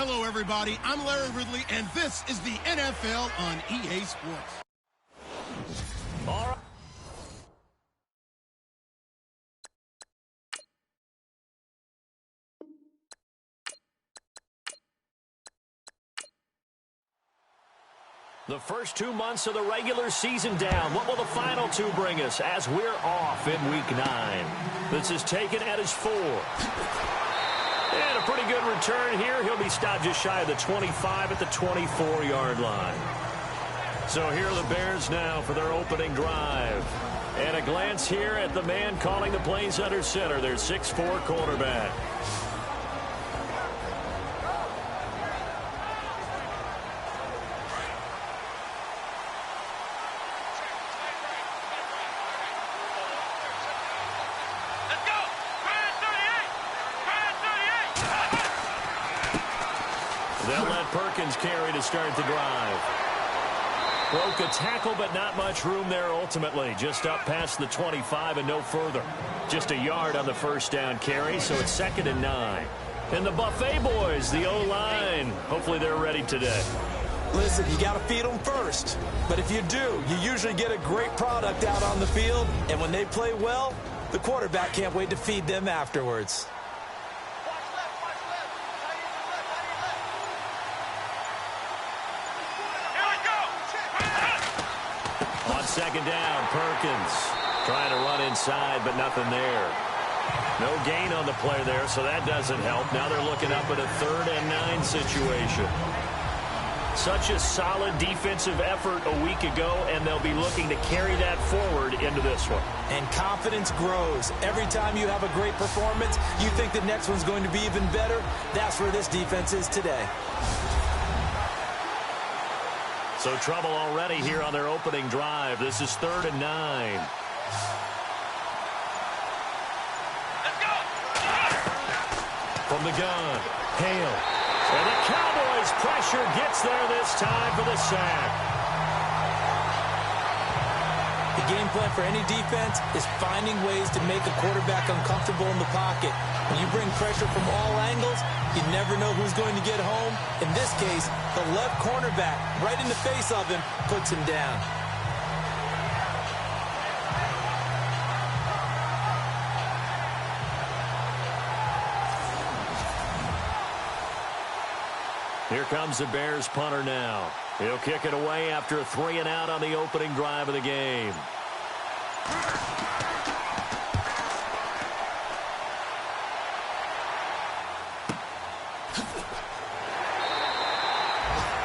Hello, everybody. I'm Larry Ridley, and this is the NFL on EA Sports. All right. The first 2 months of the regular season down. What will the final two bring us as we're off in Week 9? This is taken at his 4. And a pretty good return here. He'll be stopped just shy of the 25 at the 24-yard line. So here are the Bears now for their opening drive. And a glance here at the man calling the plays under center, their 6'4" quarterback. They'll let Perkins carry to start the drive. Broke a tackle, but not much room there ultimately. Just up past the 25 and no further. Just a yard on the first down carry, so it's 2nd and 9. And the Buffet boys, the O-line, hopefully they're ready today. Listen, you got to feed them first. But if you do, you usually get a great product out on the field. And when they play well, the quarterback can't wait to feed them afterwards. Second down, Perkins trying to run inside, but nothing there. No gain on the play there, so that doesn't help. Now they're looking up at a 3rd and 9 situation. Such a solid defensive effort a week ago, and they'll be looking to carry that forward into this one. And confidence grows. Every time you have a great performance, you think the next one's going to be even better. That's where this defense is today. So trouble already here on their opening drive. This is 3rd and 9. Let's go! From the gun, Hale. And the Cowboys pressure gets there this time for the sack. The game plan for any defense is finding ways to make a quarterback uncomfortable in the pocket. When you bring pressure from all angles, you never know who's going to get home. In this case, the left cornerback, right in the face of him, puts him down. Here comes the Bears punter now. He'll kick it away after a 3 and out on the opening drive of the game.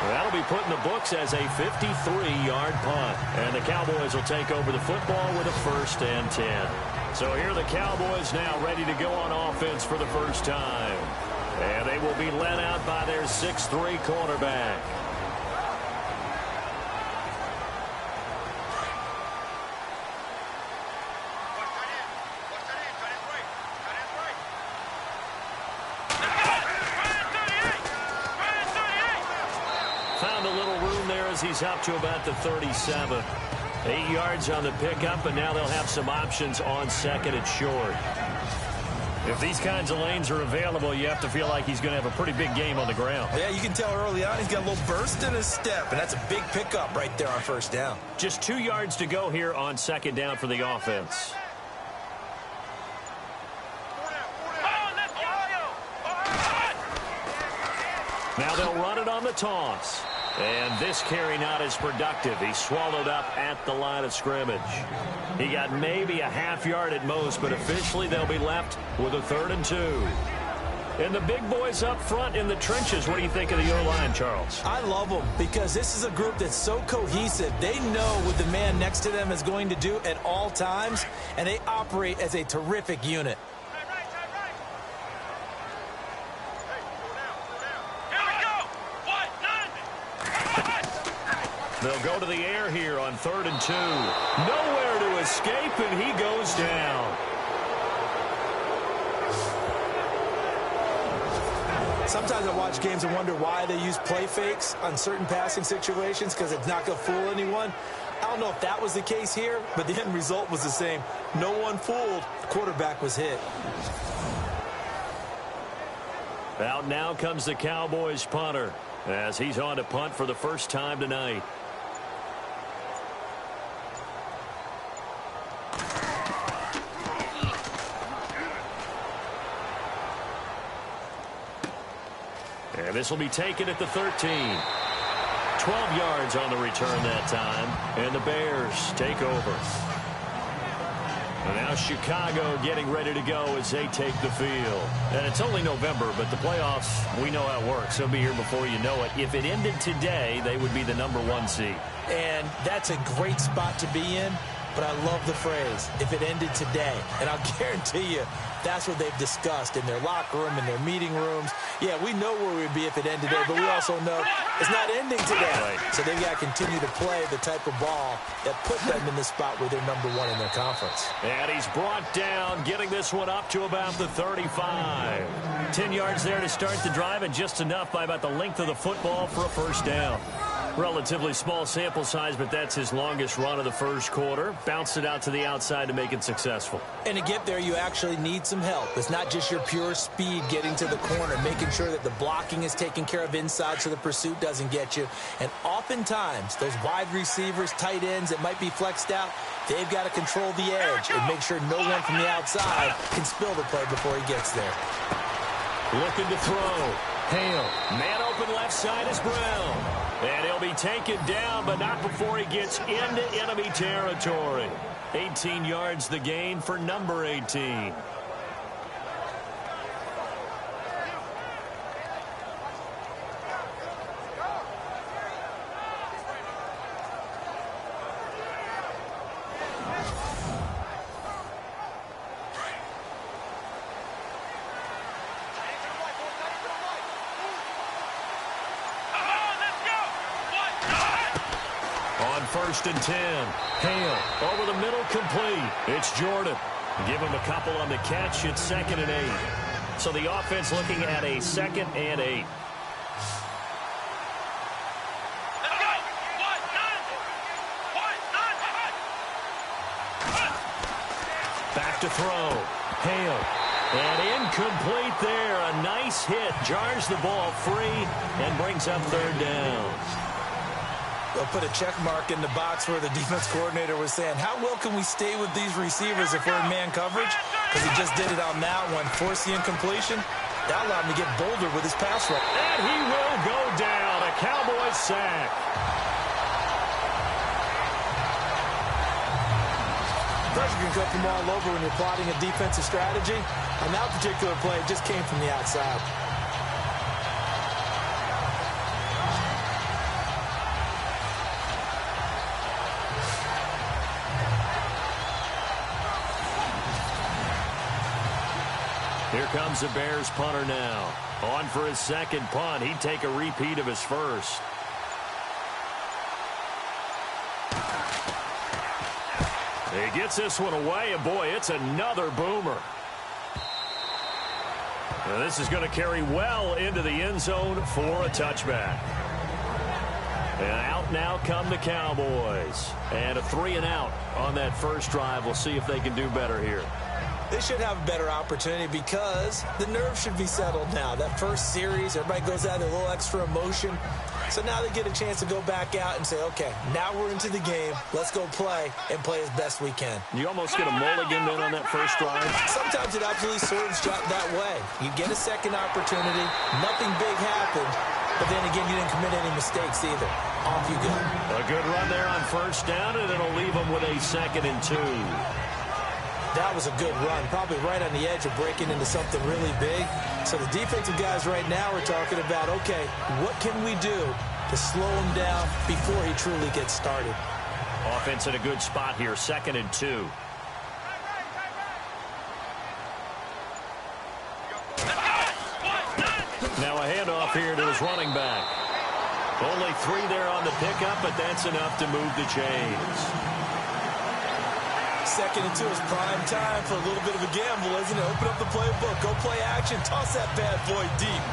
That'll be put in the books as a 53-yard punt. And the Cowboys will take over the football with a 1st and 10. So here are the Cowboys now ready to go on offense for the first time. And they will be led out by their 6'3" quarterback. Found a little room there as he's up to about the 37. 8 yards on the pickup, and now they'll have some options on 2nd and short. If these kinds of lanes are available, you have to feel like he's going to have a pretty big game on the ground. Yeah, you can tell early on he's got a little burst in his step, and that's a big pickup right there on 1st down. Just 2 yards to go here on 2nd down for the offense. Now they'll run it on the toss. And this carry not as productive. He's swallowed up at the line of scrimmage. He got maybe a half yard at most, but officially they'll be left with a 3rd and 2. And the big boys up front in the trenches, what do you think of the O-line, Charles? I love them because this is a group that's so cohesive. They know what the man next to them is going to do at all times, and they operate as a terrific unit. They'll go to the air here on 3rd and 2. Nowhere to escape, and he goes down. Sometimes I watch games and wonder why they use play fakes on certain passing situations because it's not going to fool anyone. I don't know if that was the case here, but the end result was the same. No one fooled. The quarterback was hit. Out now comes the Cowboys punter as he's on to punt for the first time tonight. And this will be taken at the 13. 12 yards on the return that time, and the Bears take over. And now Chicago getting ready to go as they take the field. And it's only November, but the playoffs, we know how it works. They'll be here before you know it. If it ended today, they would be the #1 seed. And that's a great spot to be in, but I love the phrase, if it ended today. And I'll guarantee you, that's what they've discussed in their locker room, in their meeting rooms. Yeah, we know where we'd be if it ended today, but we also know it's not ending today. Right. So they've got to continue to play the type of ball that put them in the spot where they're #1 in their conference. And he's brought down, getting this one up to about the 35. 10 yards there to start the drive, and just enough by about the length of the football for a first down. Relatively small sample size, but that's his longest run of the first quarter. Bounced it out to the outside to make it successful. And to get there, you actually need some help. It's not just your pure speed getting to the corner, making sure that the blocking is taken care of inside so the pursuit doesn't get you. And oftentimes, those wide receivers, tight ends that might be flexed out, they've got to control the edge and make sure no one from the outside can spill the play before he gets there. Looking to throw. Hale. Man open left side is Brown. And he'll be taken down, but not before he gets into enemy territory. 18 yards the gain for number 18. First and 10. Hale over the middle, complete. It's Jordan. Give him a couple on the catch. It's 2nd and 8. So the offense looking at a 2nd and 8. Back to throw. Hale. And incomplete there. A nice hit. Jars the ball free and brings up 3rd down. They'll put a check mark in the box where the defense coordinator was saying, how well can we stay with these receivers if we're in man coverage? Because he just did it on that one. Force the incompletion. That allowed him to get bolder with his pass rush. And he will go down. A Cowboys sack. Pressure can come from all over when you're plotting a defensive strategy. On that particular play, it just came from the outside. Here comes the Bears punter now. On for his 2nd punt. He'd take a repeat of his first. He gets this one away, and boy, it's another boomer. Now this is going to carry well into the end zone for a touchback. And out now come the Cowboys. And a 3-and-out on that first drive. We'll see if they can do better here. They should have a better opportunity because the nerves should be settled now. That first series, everybody goes out with a little extra emotion. So now they get a chance to go back out and say, okay, now we're into the game. Let's go play and play as best we can. You almost get a mulligan then on that first drive? Sometimes it absolutely serves that way. You get a second opportunity. Nothing big happened. But then again, you didn't commit any mistakes either. Off you go. A good run there on first down, and it'll leave them with a 2nd and 2. That was a good run, probably right on the edge of breaking into something really big. So the defensive guys right now are talking about, okay, what can we do to slow him down before he truly gets started? Offense in a good spot here, 2nd and 2. Now a handoff here to his running back. Only 3 there on the pickup, but that's enough to move the chains. 2nd and 2 is prime time for a little bit of a gamble, isn't it? Open up the playbook, go play action, toss that bad boy deep.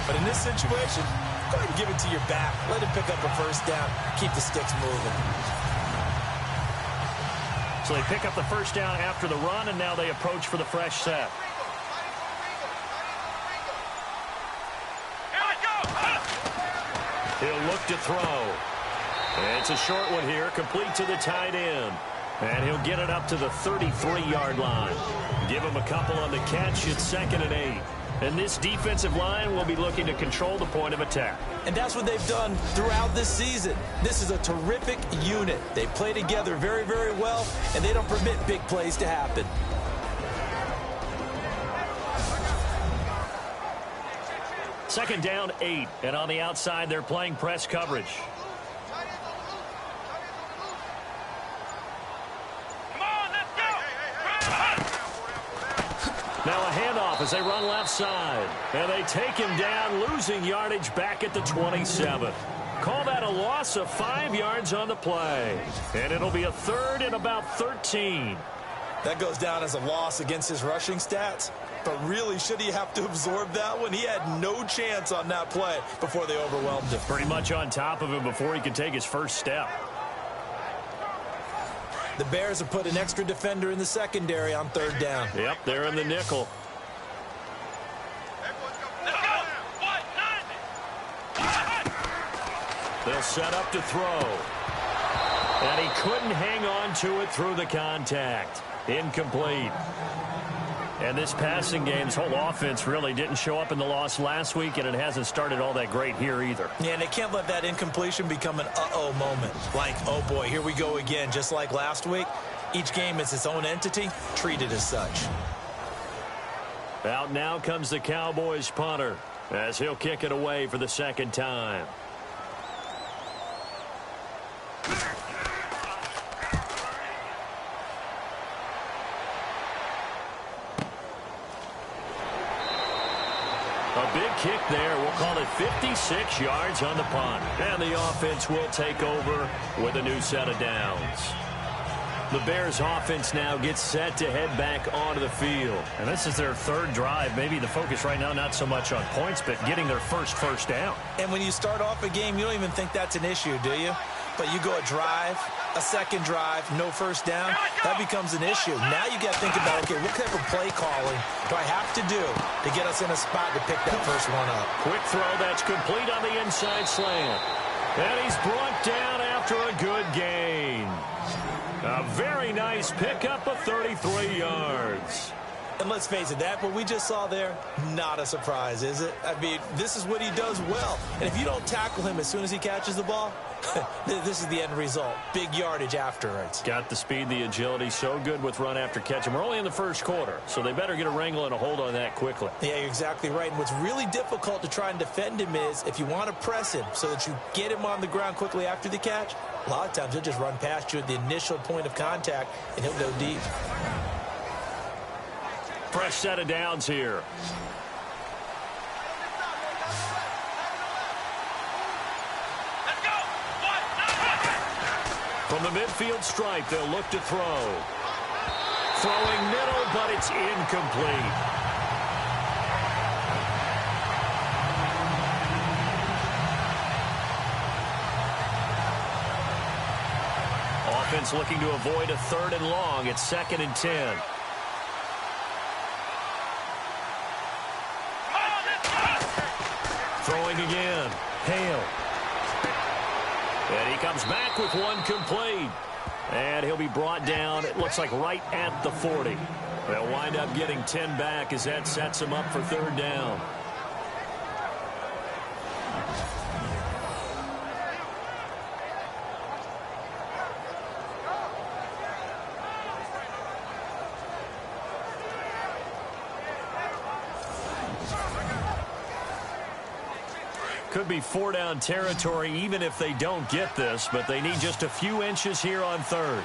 But in this situation, go ahead and give it to your back. Let him pick up a first down, keep the sticks moving. So they pick up the first down after the run, and now they approach for the fresh set. He'll look to throw. And it's a short one here, complete to the tight end. And he'll get it up to the 33-yard line. Give him a couple on the catch. It's 2nd and 8. And this defensive line will be looking to control the point of attack. And that's what they've done throughout this season. This is a terrific unit. They play together very, very well, and they don't permit big plays to happen. Second down, 8. And on the outside, they're playing press coverage. Now a handoff as they run left side. And they take him down, losing yardage back at the 27. Call that a loss of 5 yards on the play. And it'll be a 3rd and about 13. That goes down as a loss against his rushing stats. But really, should he have to absorb that one? He had no chance on that play before they overwhelmed him. Pretty much on top of him before he could take his first step. The Bears have put an extra defender in the secondary on 3rd down. Yep, they're in the nickel. They'll set up to throw. And he couldn't hang on to it through the contact. Incomplete. And this passing game's whole offense really didn't show up in the loss last week, and it hasn't started all that great here either. Yeah, and they can't let that incompletion become an uh-oh moment. Like, oh boy, here we go again, just like last week. Each game is its own entity, treated as such. Out now comes the Cowboys punter as he'll kick it away for the 2nd time. A big kick there. We'll call it 56 yards on the punt. And the offense will take over with a new set of downs. The Bears offense now gets set to head back onto the field. And this is their 3rd drive. Maybe the focus right now not so much on points, but getting their first down. And when you start off a game, you don't even think that's an issue, do you? But you go a drive, a 2nd drive, no first down, that becomes an issue. Now you got to think about, okay, what type of play calling do I have to do to get us in a spot to pick that first one up? Quick throw that's complete on the inside slant. And he's brought down after a good gain. A very nice pickup of 33 yards. And let's face it, that what we just saw there, not a surprise, is it? I mean, this is what he does well. And if you don't tackle him as soon as he catches the ball, this is the end result. Big yardage afterwards. Got the speed, the agility, so good with run after catch. And we're only in the 1st quarter, so they better get a wrangle and a hold on that quickly. Yeah, you're exactly right. And what's really difficult to try and defend him is if you want to press him so that you get him on the ground quickly after the catch, a lot of times he'll just run past you at the initial point of contact, and he'll go deep. Fresh set of downs here. From the midfield stripe, they'll look to throw. Throwing middle, but it's incomplete. Offense looking to avoid a 3rd and long. It's 2nd and 10. Throwing again. Hale. And he comes back with one complete. And he'll be brought down, it looks like right at the 40. They'll wind up getting 10 back as that sets him up for 3rd down. Could be 4-down territory even if they don't get this, but they need just a few inches here on 3rd.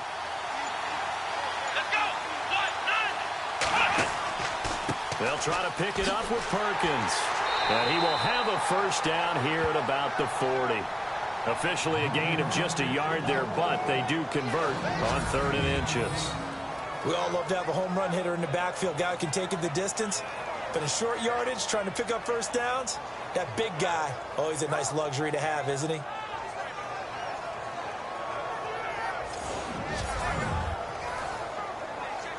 They'll try to pick it up with Perkins. And he will have a 1st down here at about the 40. Officially a gain of just a yard there, but they do convert on 3rd and inches. We all love to have a home run hitter in the backfield. Guy who can take it the distance. But in short yardage, trying to pick up 1st downs, that big guy, always a nice luxury to have, isn't he?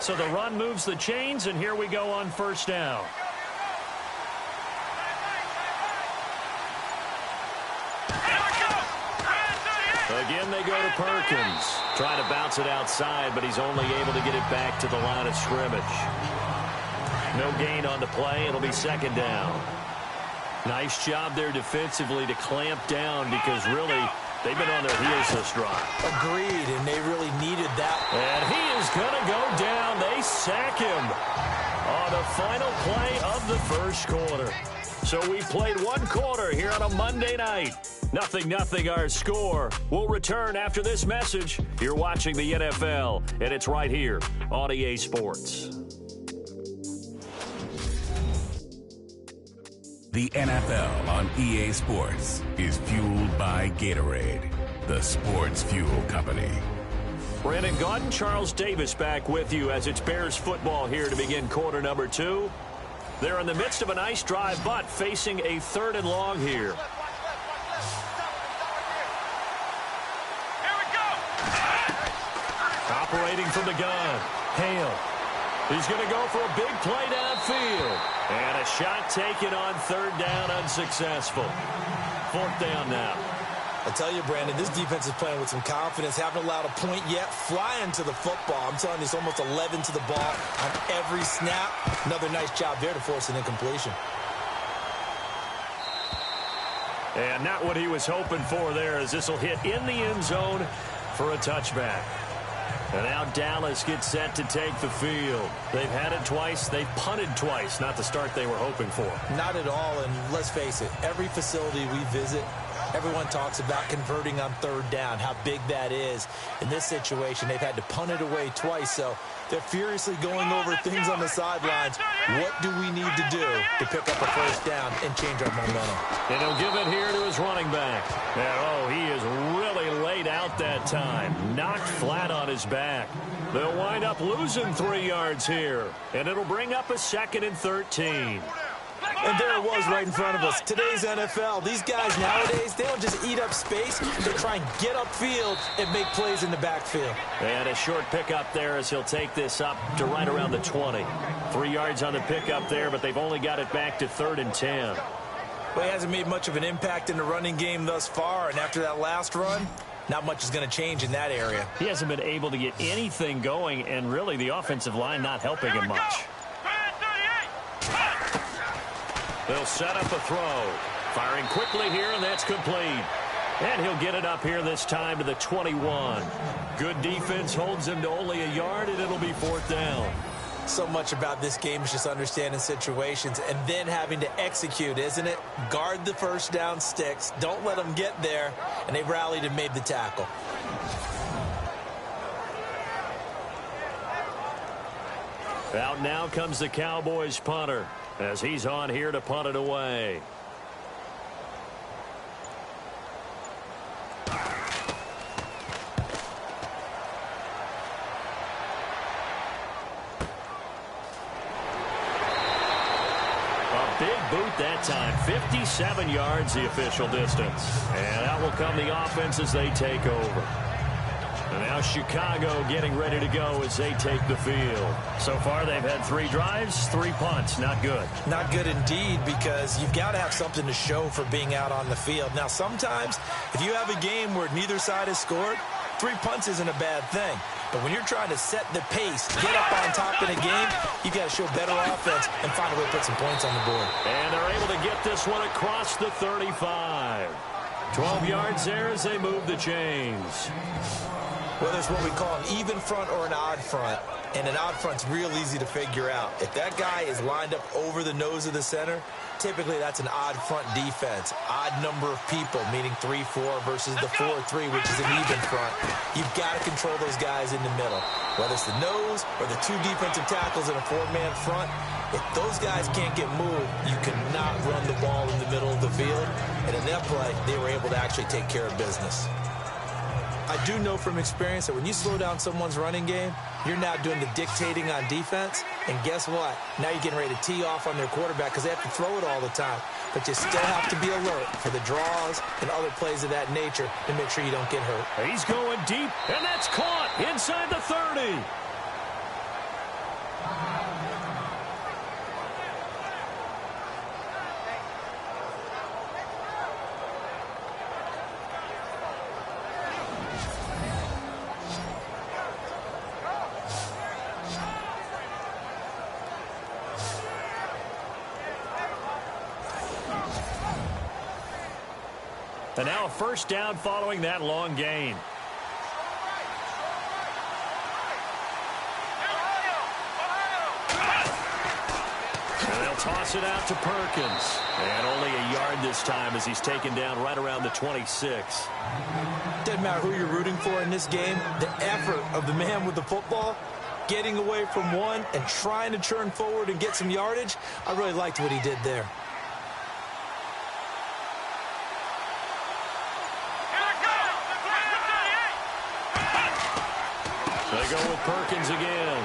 So the run moves the chains, and here we go on 1st down. Again, they go to Perkins. Trying to bounce it outside, but he's only able to get it back to the line of scrimmage. No gain on the play. It'll be second down. Nice job there defensively to clamp down because really they've been on their heels this drive. Agreed, and they really needed that. And he is going to go down. They sack him on the final play of the first quarter. So we played one quarter here on a Monday night. 0-0 our score. We'll return after this message. You're watching the NFL, and it's right here on EA Sports. The NFL on EA Sports is fueled by Gatorade, the sports fuel company. Brandon Gaudin, Charles Davis back with you as it's Bears football here to begin quarter number 2. They're in the midst of a nice drive, but facing a 3rd and long here. Operating from the gun, Hale. He's going to go for a big play downfield. And a shot taken on 3rd down, unsuccessful. 4th down now. I tell you, Brandon, this defense is playing with some confidence. Haven't allowed a point yet. Flying to the football. I'm telling you, it's almost 11 to the ball on every snap. Another nice job there to force an incompletion. And not what he was hoping for there, as this will hit in the end zone for a touchback. And now Dallas gets set to take the field. They've had it twice. They've punted twice. Not the start they were hoping for. Not at all, and let's face it, every facility we visit, everyone talks about converting on 3rd down, how big that is. In this situation, they've had to punt it away twice, so they're furiously going over things on the sidelines. What do we need to do to pick up a 1st down and change our momentum? And he'll give it here to his running back. And, he is really laid out that time. Knocked flat on his back. They'll wind up losing 3 yards here. And it'll bring up a 2nd and 13. And there it was right in front of us. Today's NFL, these guys nowadays, they don't just eat up space. They try and get upfield and make plays in the backfield. And a short pickup there as he'll take this up to right around the 20. 3 yards on the pickup there, but they've only got it back to 3rd and 10. Well, he hasn't made much of an impact in the running game thus far, and after that last run, not much is going to change in that area. He hasn't been able to get anything going, and really the offensive line not helping him much. They'll set up a throw. Firing quickly here, and that's complete. And he'll get it up here this time to the 21. Good defense holds him to only a yard, and it'll be 4th down. So much about this game is just understanding situations and then having to execute, isn't it? Guard the 1st down sticks. Don't let them get there. And they rallied and made the tackle. Out now comes the Cowboys punter as he's on here to punt it away. Big boot that time. 57 yards the official distance. And out will come the offense as they take over. And now Chicago getting ready to go as they take the field. So far they've had 3 drives, 3 punts. Not good. Not good indeed, because you've got to have something to show for being out on the field. Now sometimes if you have a game where neither side has scored, 3 punts isn't a bad thing. But when you're trying to set the pace, get up on top in a game, you've got to show better offense and find a way to put some points on the board. And they're able to get this one across the 35. 12 yards there as they move the chains. Whether it's what we call an even front or an odd front, and an odd front's real easy to figure out. If that guy is lined up over the nose of the center, typically that's an odd front defense. Odd number of people, meaning 3-4 versus the 4-3, which is an even front. You've got to control those guys in the middle. Whether it's the nose or the 2 defensive tackles in a 4-man front, if those guys can't get moved, you cannot run the ball in the middle of the field. And in that play, they were able to actually take care of business. I do know from experience that when you slow down someone's running game, you're now doing the dictating on defense. And guess what? Now you're getting ready to tee off on their quarterback because they have to throw it all the time. But you still have to be alert for the draws and other plays of that nature to make sure you don't get hurt. He's going deep, and that's caught inside the 30. And now a first down following that long gain. And they'll toss it out to Perkins. And only a yard this time as he's taken down right around the 26. Doesn't matter who you're rooting for in this game. The effort of the man with the football, getting away from one and trying to churn forward and get some yardage, I really liked what he did there. They go with Perkins again.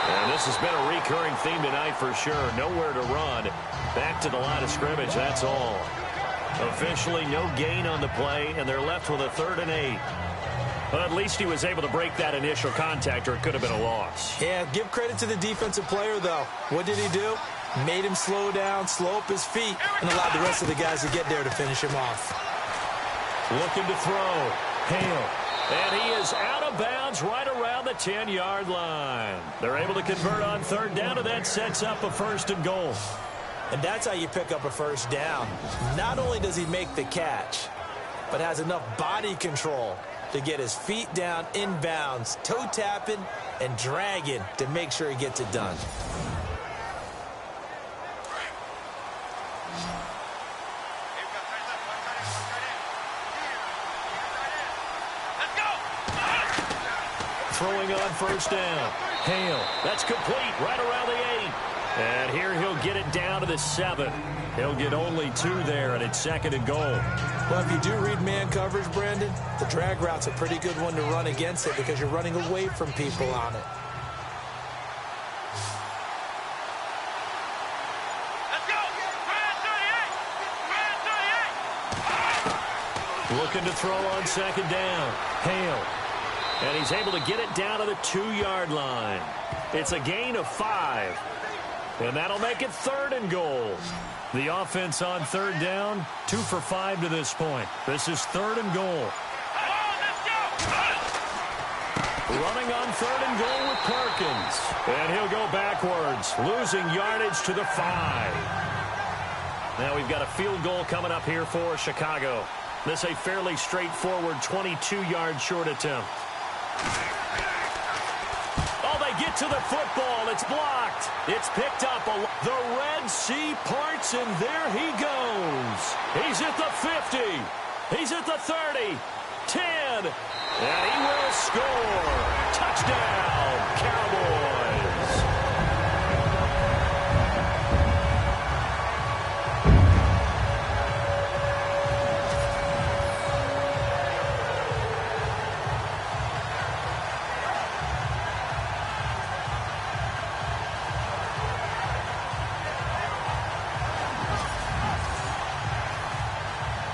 And this has been a recurring theme tonight for sure. Nowhere to run. Back to the line of scrimmage, that's all. Officially no gain on the play, and they're left with a 3rd and 8. But at least he was able to break that initial contact, or it could have been a loss. Yeah, give credit to the defensive player, though. What did he do? Made him slow down, slow up his feet, and allowed the rest of the guys to get there to finish him off. Looking to throw. Hale. And he is out of bounds right around the 10-yard line. They're able to convert on 3rd down, and that sets up a 1st and goal. And that's how you pick up a first down. Not only does he make the catch, but has enough body control to get his feet down inbounds, toe tapping and dragging to make sure he gets it done. Throwing on 1st down. Hale. That's complete right around the 8. And here he'll get it down to the 7. He'll get only 2 there, and it's 2nd and goal. Well, if you do read man coverage, Brandon, the drag route's a pretty good one to run against it because you're running away from people on it. Let's go! 38! Looking to throw on 2nd down. Hale. And he's able to get it down to the 2-yard line. It's a gain of 5. And that'll make it 3rd and goal. The offense on 3rd down, 2 for 5 to this point. This is 3rd and goal. Running on 3rd and goal with Perkins. And he'll go backwards, losing yardage to the 5. Now we've got a field goal coming up here for Chicago. This a fairly straightforward 22-yard short attempt. Oh, they get to the football. It's blocked. It's picked up. The Red Sea parts, and there he goes. He's at the 50. He's at the 30. 10. And he will score. Touchdown, Cowboys.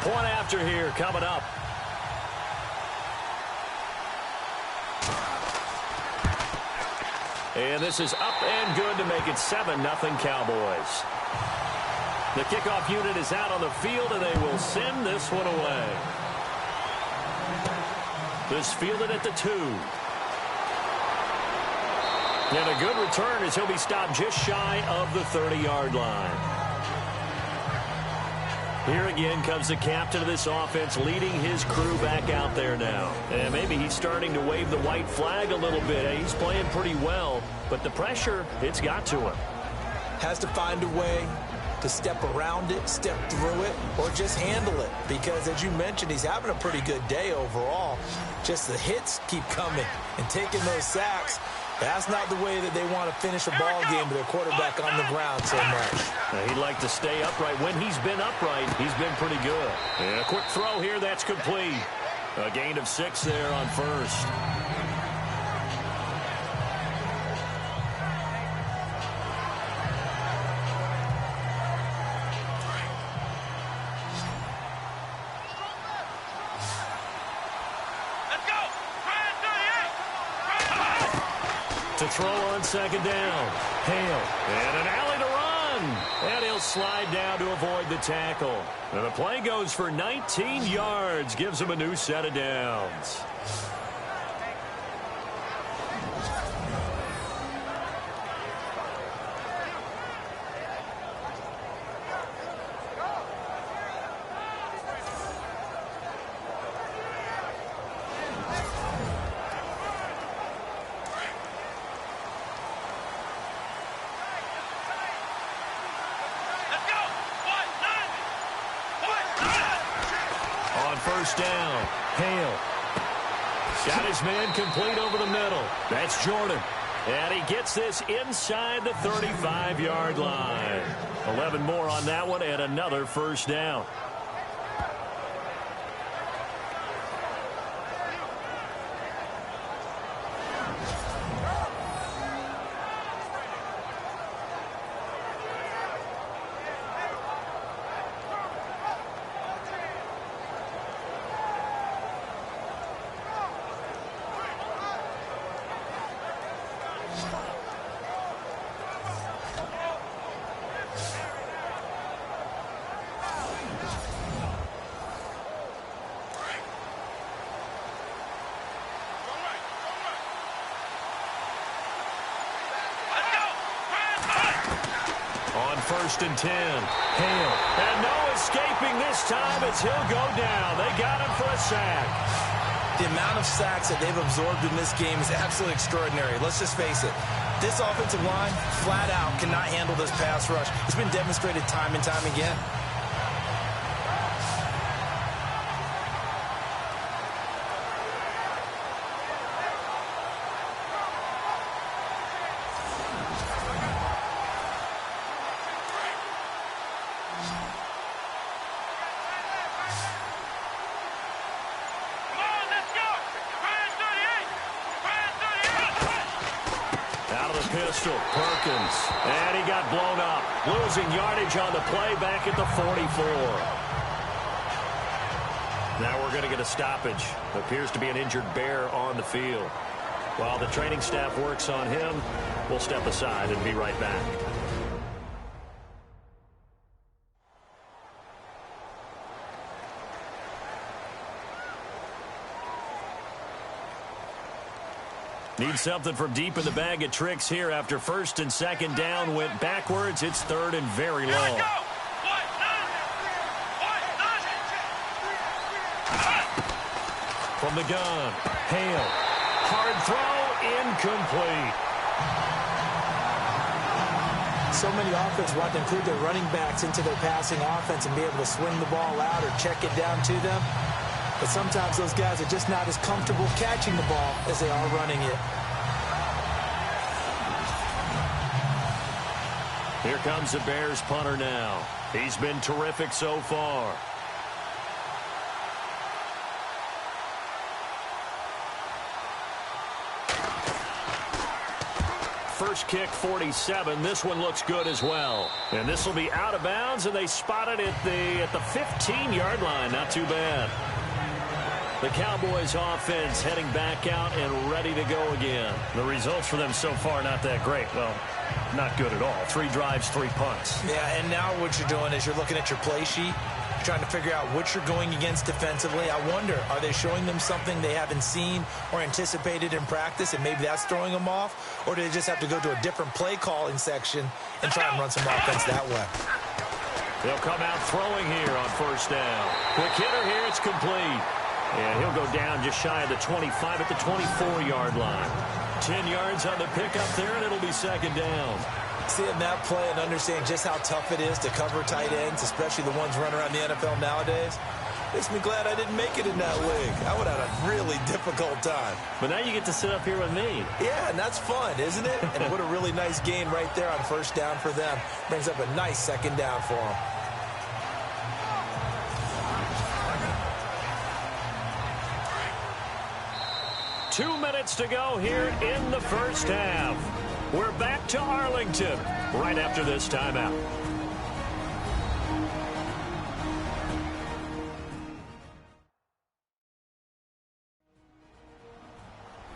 Point after here coming up. And this is up and good to make it 7-0 Cowboys. The kickoff unit is out on the field, and they will send this one away. This fielded at the 2. And a good return as he'll be stopped just shy of the 30-yard line. Here again comes the captain of this offense leading his crew back out there now. And maybe he's starting to wave the white flag a little bit. He's playing pretty well, but the pressure, it's got to him. Has to find a way to step around it, step through it, or just handle it. Because, as you mentioned, he's having a pretty good day overall. Just the hits keep coming and taking those sacks. That's not the way that they want to finish a ball game with their quarterback on the ground so much. Now, he'd like to stay upright. When he's been upright, he's been pretty good. And a quick throw here, that's complete. A gain of 6 there on 1st. To throw on 2nd down. Hale. And an alley to run. And he'll slide down to avoid the tackle. And the play goes for 19 yards. Gives him a new set of downs. first down. Hale. Got his man complete over the middle. That's Jordan. And he gets this inside the 35-yard line. 11 more on that one and another first down. First and 10. Hale. And no escaping this time as he'll go down. They got him for a sack. The amount of sacks that they've absorbed in this game is absolutely extraordinary. Let's just face it. This offensive line, flat out, cannot handle this pass rush. It's been demonstrated time and time again. Pistol, Perkins, and he got blown up. Losing yardage on the play back at the 44. Now we're going to get a stoppage. Appears to be an injured Bear on the field. While the training staff works on him, we'll step aside and be right back. Need something from deep in the bag of tricks here after first and second down went backwards. It's third and very long. From the gun, Hale. Hard throw, incomplete. So many offenses want to include their running backs into their passing offense and be able to swing the ball out or check it down to them. But sometimes those guys are just not as comfortable catching the ball as they are running it. Here comes the Bears punter now. He's been terrific so far. First kick, 47. This one looks good as well. And this will be out of bounds, and they spot it at the 15-yard line. Not too bad. The Cowboys offense heading back out and ready to go again. The results for them so far not that great. Well, not good at all. 3 drives, 3 punts. Yeah, and now what you're doing is you're looking at your play sheet. You're trying to figure out what you're going against defensively. I wonder, are they showing them something they haven't seen or anticipated in practice, and maybe that's throwing them off? Or do they just have to go to a different play calling section and try and run some offense that way? They'll come out throwing here on first down. Quick hitter here, it's complete. And he'll go down just shy of the 25 at the 24-yard line. 10 yards on the pickup there, and it'll be second down. Seeing that play and understanding just how tough it is to cover tight ends, especially the ones running around the NFL nowadays, makes me glad I didn't make it in that league. I would have had a really difficult time. But now you get to sit up here with me. Yeah, and that's fun, isn't it? And what a really nice gain right there on first down for them. Brings up a nice second down for them. Two minutes to go here in the first half. We're back to Arlington right after this timeout.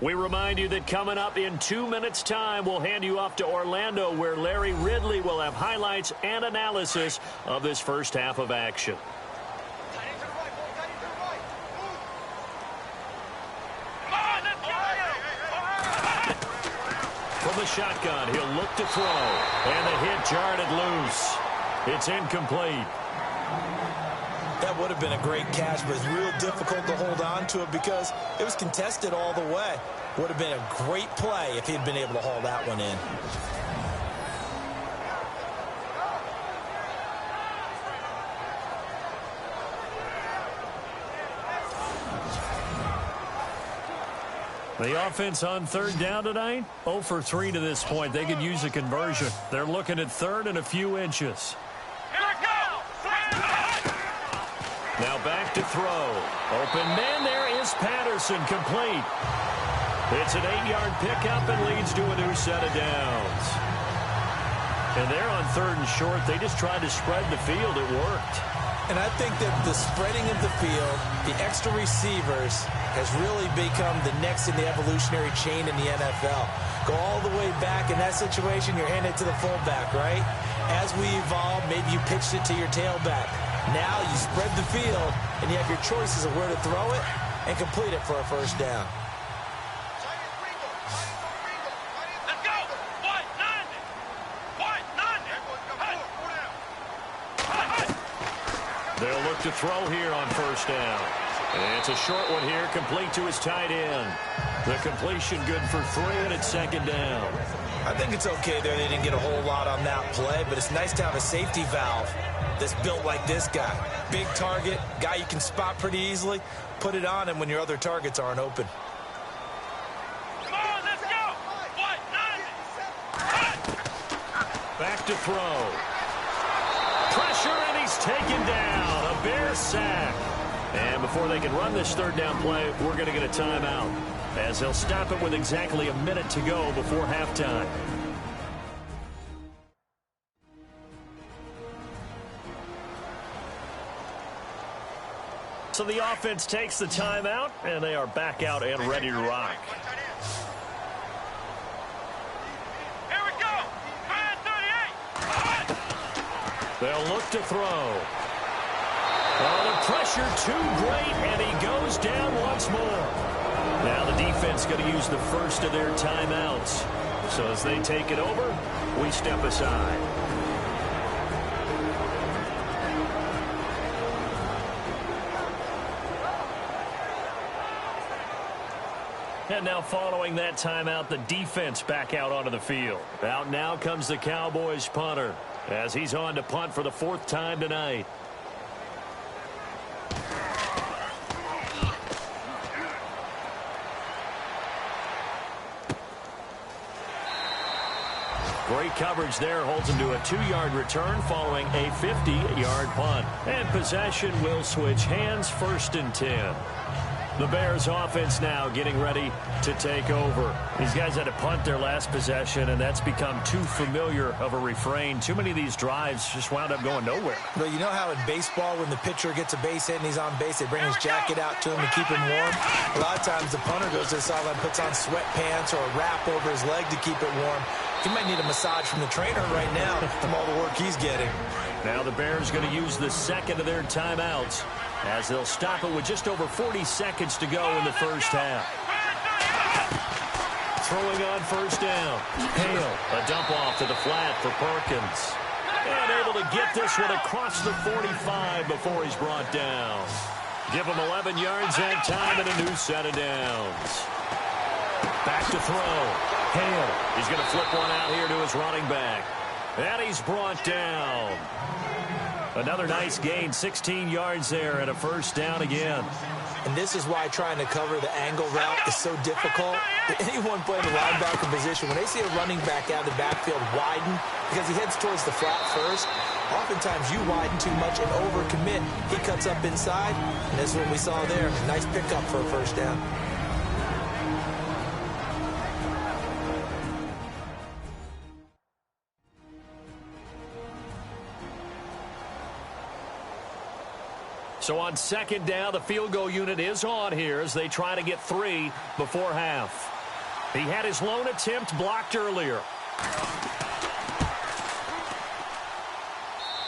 We remind you that coming up in 2 minutes' time, we'll hand you off to Orlando, where Larry Ridley will have highlights and analysis of this first half of action. From the shotgun, he'll look to throw. And the hit jarred loose. It's incomplete. That would have been a great catch, but it's real difficult to hold on to it because it was contested all the way. Would have been a great play if he'd been able to haul that one in. The offense on third down tonight, 0 for 3 to this point. They could use a conversion. They're looking at third and a few inches. Now back to throw. Open man there is Patterson, complete. It's an 8-yard pickup and leads to a new set of downs. And they're on third and short. They just tried to spread the field. It worked. And I think that the spreading of the field, the extra receivers, has really become the next in the evolutionary chain in the NFL. Go all the way back in that situation, you're handed to the fullback, right? As we evolve, maybe you pitched it to your tailback. Now you spread the field, and you have your choices of where to throw it and complete it for a first down. They'll look to throw here on first down. And it's a short one here, complete to his tight end. The completion good for 3, and it's second down. I think it's okay there. They didn't get a whole lot on that play, but it's nice to have a safety valve that's built like this guy. Big target, guy you can spot pretty easily. Put it on him when your other targets aren't open. Come on, let's go! Back to throw. Pressure, and he's taken down. A Bear sack. And before they can run this third down play, we're going to get a timeout, as they'll stop it with exactly a minute to go before halftime. So the offense takes the timeout, and they are back out and ready to rock. Here we go! 38! They'll look to throw. Oh, the pressure too great, and he goes down once more. Now the defense going to use the first of their timeouts. So as they take it over, we step aside. And now following that timeout, the defense back out onto the field. Out now comes the Cowboys punter, as he's on to punt for the 4th time tonight. Great coverage there, holds him to a 2-yard return following a 50-yard punt. And possession will switch hands, 1st and 10. The Bears offense now getting ready to take over. These guys had to punt their last possession, and that's become too familiar of a refrain. Too many of these drives just wound up going nowhere. Well, you know how in baseball, when the pitcher gets a base hit and he's on base, they bring his jacket out to him to keep him warm? A lot of times the punter goes to the sideline, puts on sweatpants or a wrap over his leg to keep it warm. He might need a massage from the trainer right now from all the work he's getting. Now the Bears going to use the second of their timeouts, as they'll stop it with just over 40 seconds to go in the first half. Throwing on first down. Hale, a dump off to the flat for Perkins. And able to get this one across the 45 before he's brought down. Give him 11 yards that time and a new set of downs. Back to throw. Hale, he's going to flip one out here to his running back. And he's brought down. Another nice gain, 16 yards there, and a first down again. And this is why trying to cover the angle route is so difficult. Anyone playing the linebacker position, when they see a running back out of the backfield widen, because he heads towards the flat first, oftentimes you widen too much and overcommit. He cuts up inside, and this is what we saw there. Nice pickup for a first down. So on second down, the field goal unit is on here as they try to get 3 before half. He had his lone attempt blocked earlier.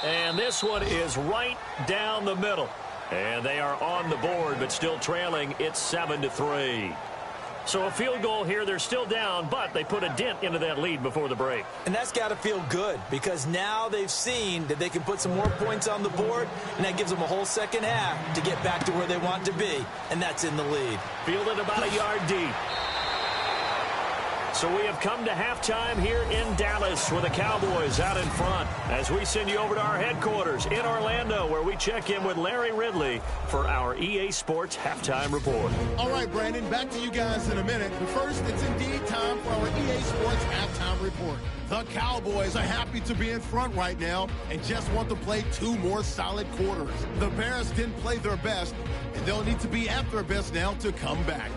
And this one is right down the middle. And they are on the board, but still trailing. It's 7-3. So a field goal here, they're still down, but they put a dent into that lead before the break. And that's got to feel good, because now they've seen that they can put some more points on the board, and that gives them a whole second half to get back to where they want to be, and that's in the lead. Fielded about a yard deep. So we have come to halftime here in Dallas with the Cowboys out in front as we send you over to our headquarters in Orlando where we check in with Larry Ridley for our EA Sports Halftime Report. All right, Brandon, back to you guys in a minute. But first, it's indeed time for our EA Sports Halftime Report. The Cowboys are happy to be in front right now and just want to play 2 more solid quarters. The Bears didn't play their best, and they'll need to be at their best now to come back.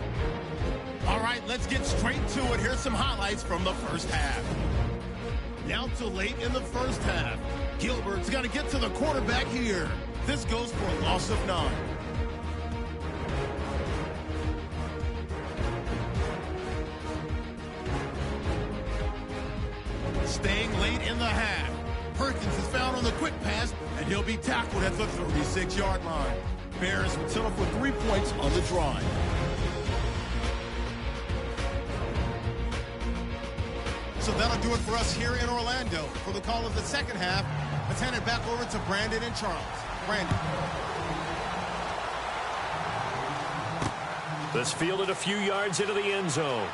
All right, let's get straight to it. Here's some highlights from the first half. Now to late in the first half. Gilbert's got to get to the quarterback here. This goes for a loss of 9. Staying late in the half. Perkins is found on the quick pass, and he'll be tackled at the 36-yard line. Bears would settle for 3 points on the drive. So that'll do it for us here in Orlando. For the call of the second half, let's hand it back over to Brandon and Charles. Brandon. This fielded a few yards into the end zone.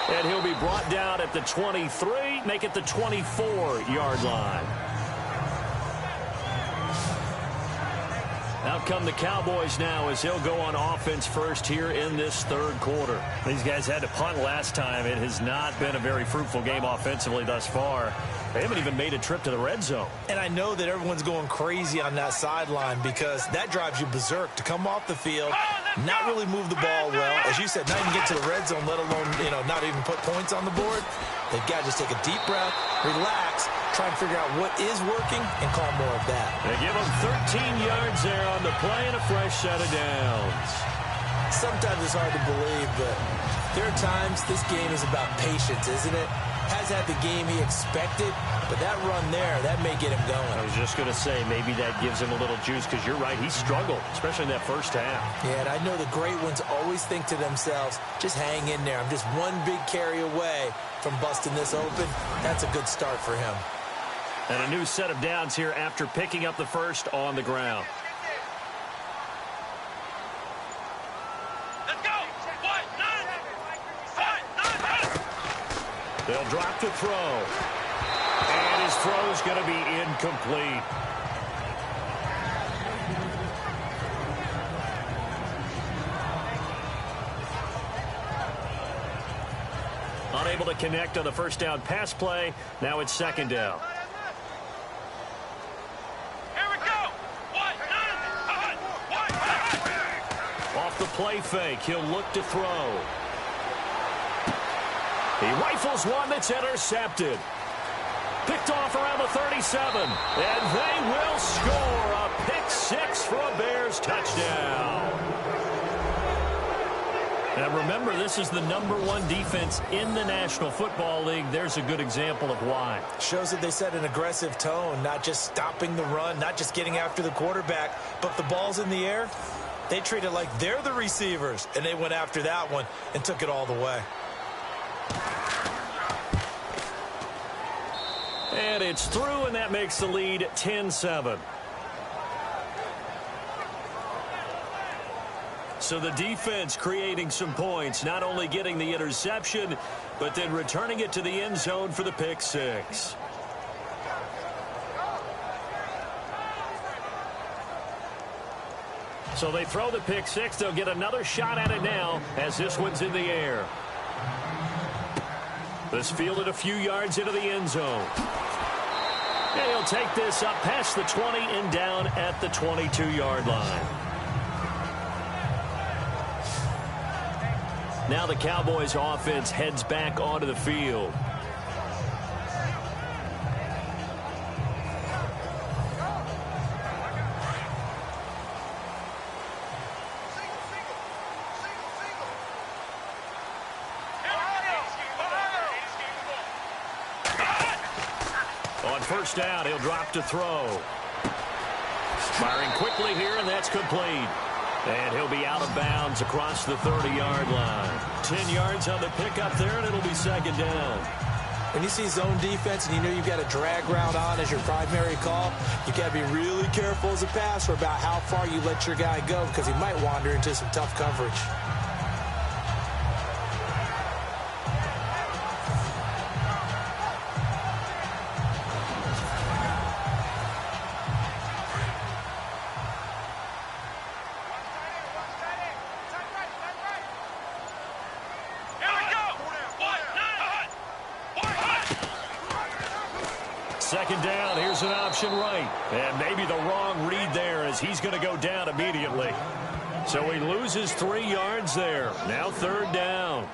And he'll be brought down at the 23, make it the 24-yard line. Out come the Cowboys now as they'll go on offense first here in this third quarter. These guys had to punt last time. It has not been a very fruitful game offensively thus far. They haven't even made a trip to the red zone. And I know that everyone's going crazy on that sideline because that drives you berserk to come off the field, not really move the ball well. As you said, not even get to the red zone, let alone, not even put points on the board. They've got to just take a deep breath, relax, try and figure out what is working, and call more of that. They give them 13 yards there on the play and a fresh set of downs. Sometimes it's hard to believe, but there are times this game is about patience, isn't it? Has had the game he expected, but that run there, that may get him going. I was just going to say, maybe that gives him a little juice because you're right, he struggled, especially in that first half. Yeah, and I know the great ones always think to themselves, just hang in there. I'm just one big carry away from busting this open. That's a good start for him. And a new set of downs here after picking up the first on the ground. Let's go. What? Nine. They'll drop to throw. And his throw's going to be incomplete. Unable to connect on the first down pass play. Now it's second down. Here we go. What? Nine. Off the play fake, he'll look to throw. He rifles one that's intercepted. Picked off around the 37. And they will score a pick 6 for a Bears touchdown. And remember, this is the #1 defense in the National Football League. There's a good example of why. Shows that they set an aggressive tone, not just stopping the run, not just getting after the quarterback, but the ball's in the air. They treat it like they're the receivers, and they went after that one and took it all the way. And it's through, and that makes the lead 10-7. So the defense creating some points, not only getting the interception, but then returning it to the end zone for the pick 6. So they throw the pick 6. They'll get another shot at it now as this one's in the air. This fielded a few yards into the end zone. And he'll take this up past the 20 and down at the 22-yard line. Now the Cowboys offense heads back onto the field. On first down, he'll drop to throw. Firing quickly here, and that's complete. And he'll be out of bounds across the 30-yard line. 10 yards on the pickup there, and it'll be second down. When you see zone defense and you know you've got a drag route on as your primary call, you've got to be really careful as a passer about how far you let your guy go because he might wander into some tough coverage. second down. Here's an option right. And maybe the wrong read there as he's going to go down immediately. So he loses 3 yards there. Now third down.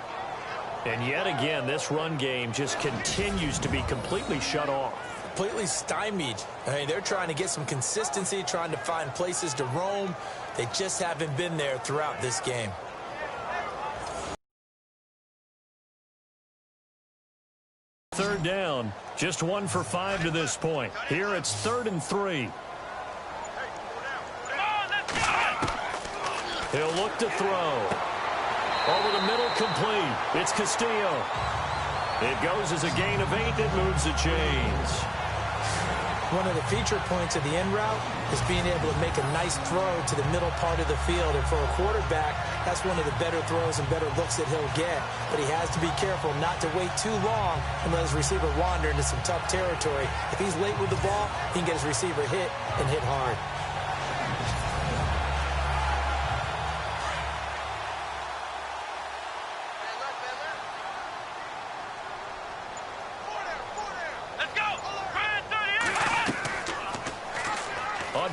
And yet again, this run game just continues to be completely shut off. Completely stymied. I mean, they're trying to get some consistency, trying to find places to roam. They just haven't been there throughout this game. Third down, just 1 for 5 to this point. Here it's 3rd and 3. He'll look to throw. Over the middle, complete. It's Castillo. It goes as a gain of 8. It moves the chains. One of the feature points of the end route is being able to make a nice throw to the middle part of the field. And for a quarterback, that's one of the better throws and better looks that he'll get. But he has to be careful not to wait too long and let his receiver wander into some tough territory. If he's late with the ball, he can get his receiver hit and hit hard.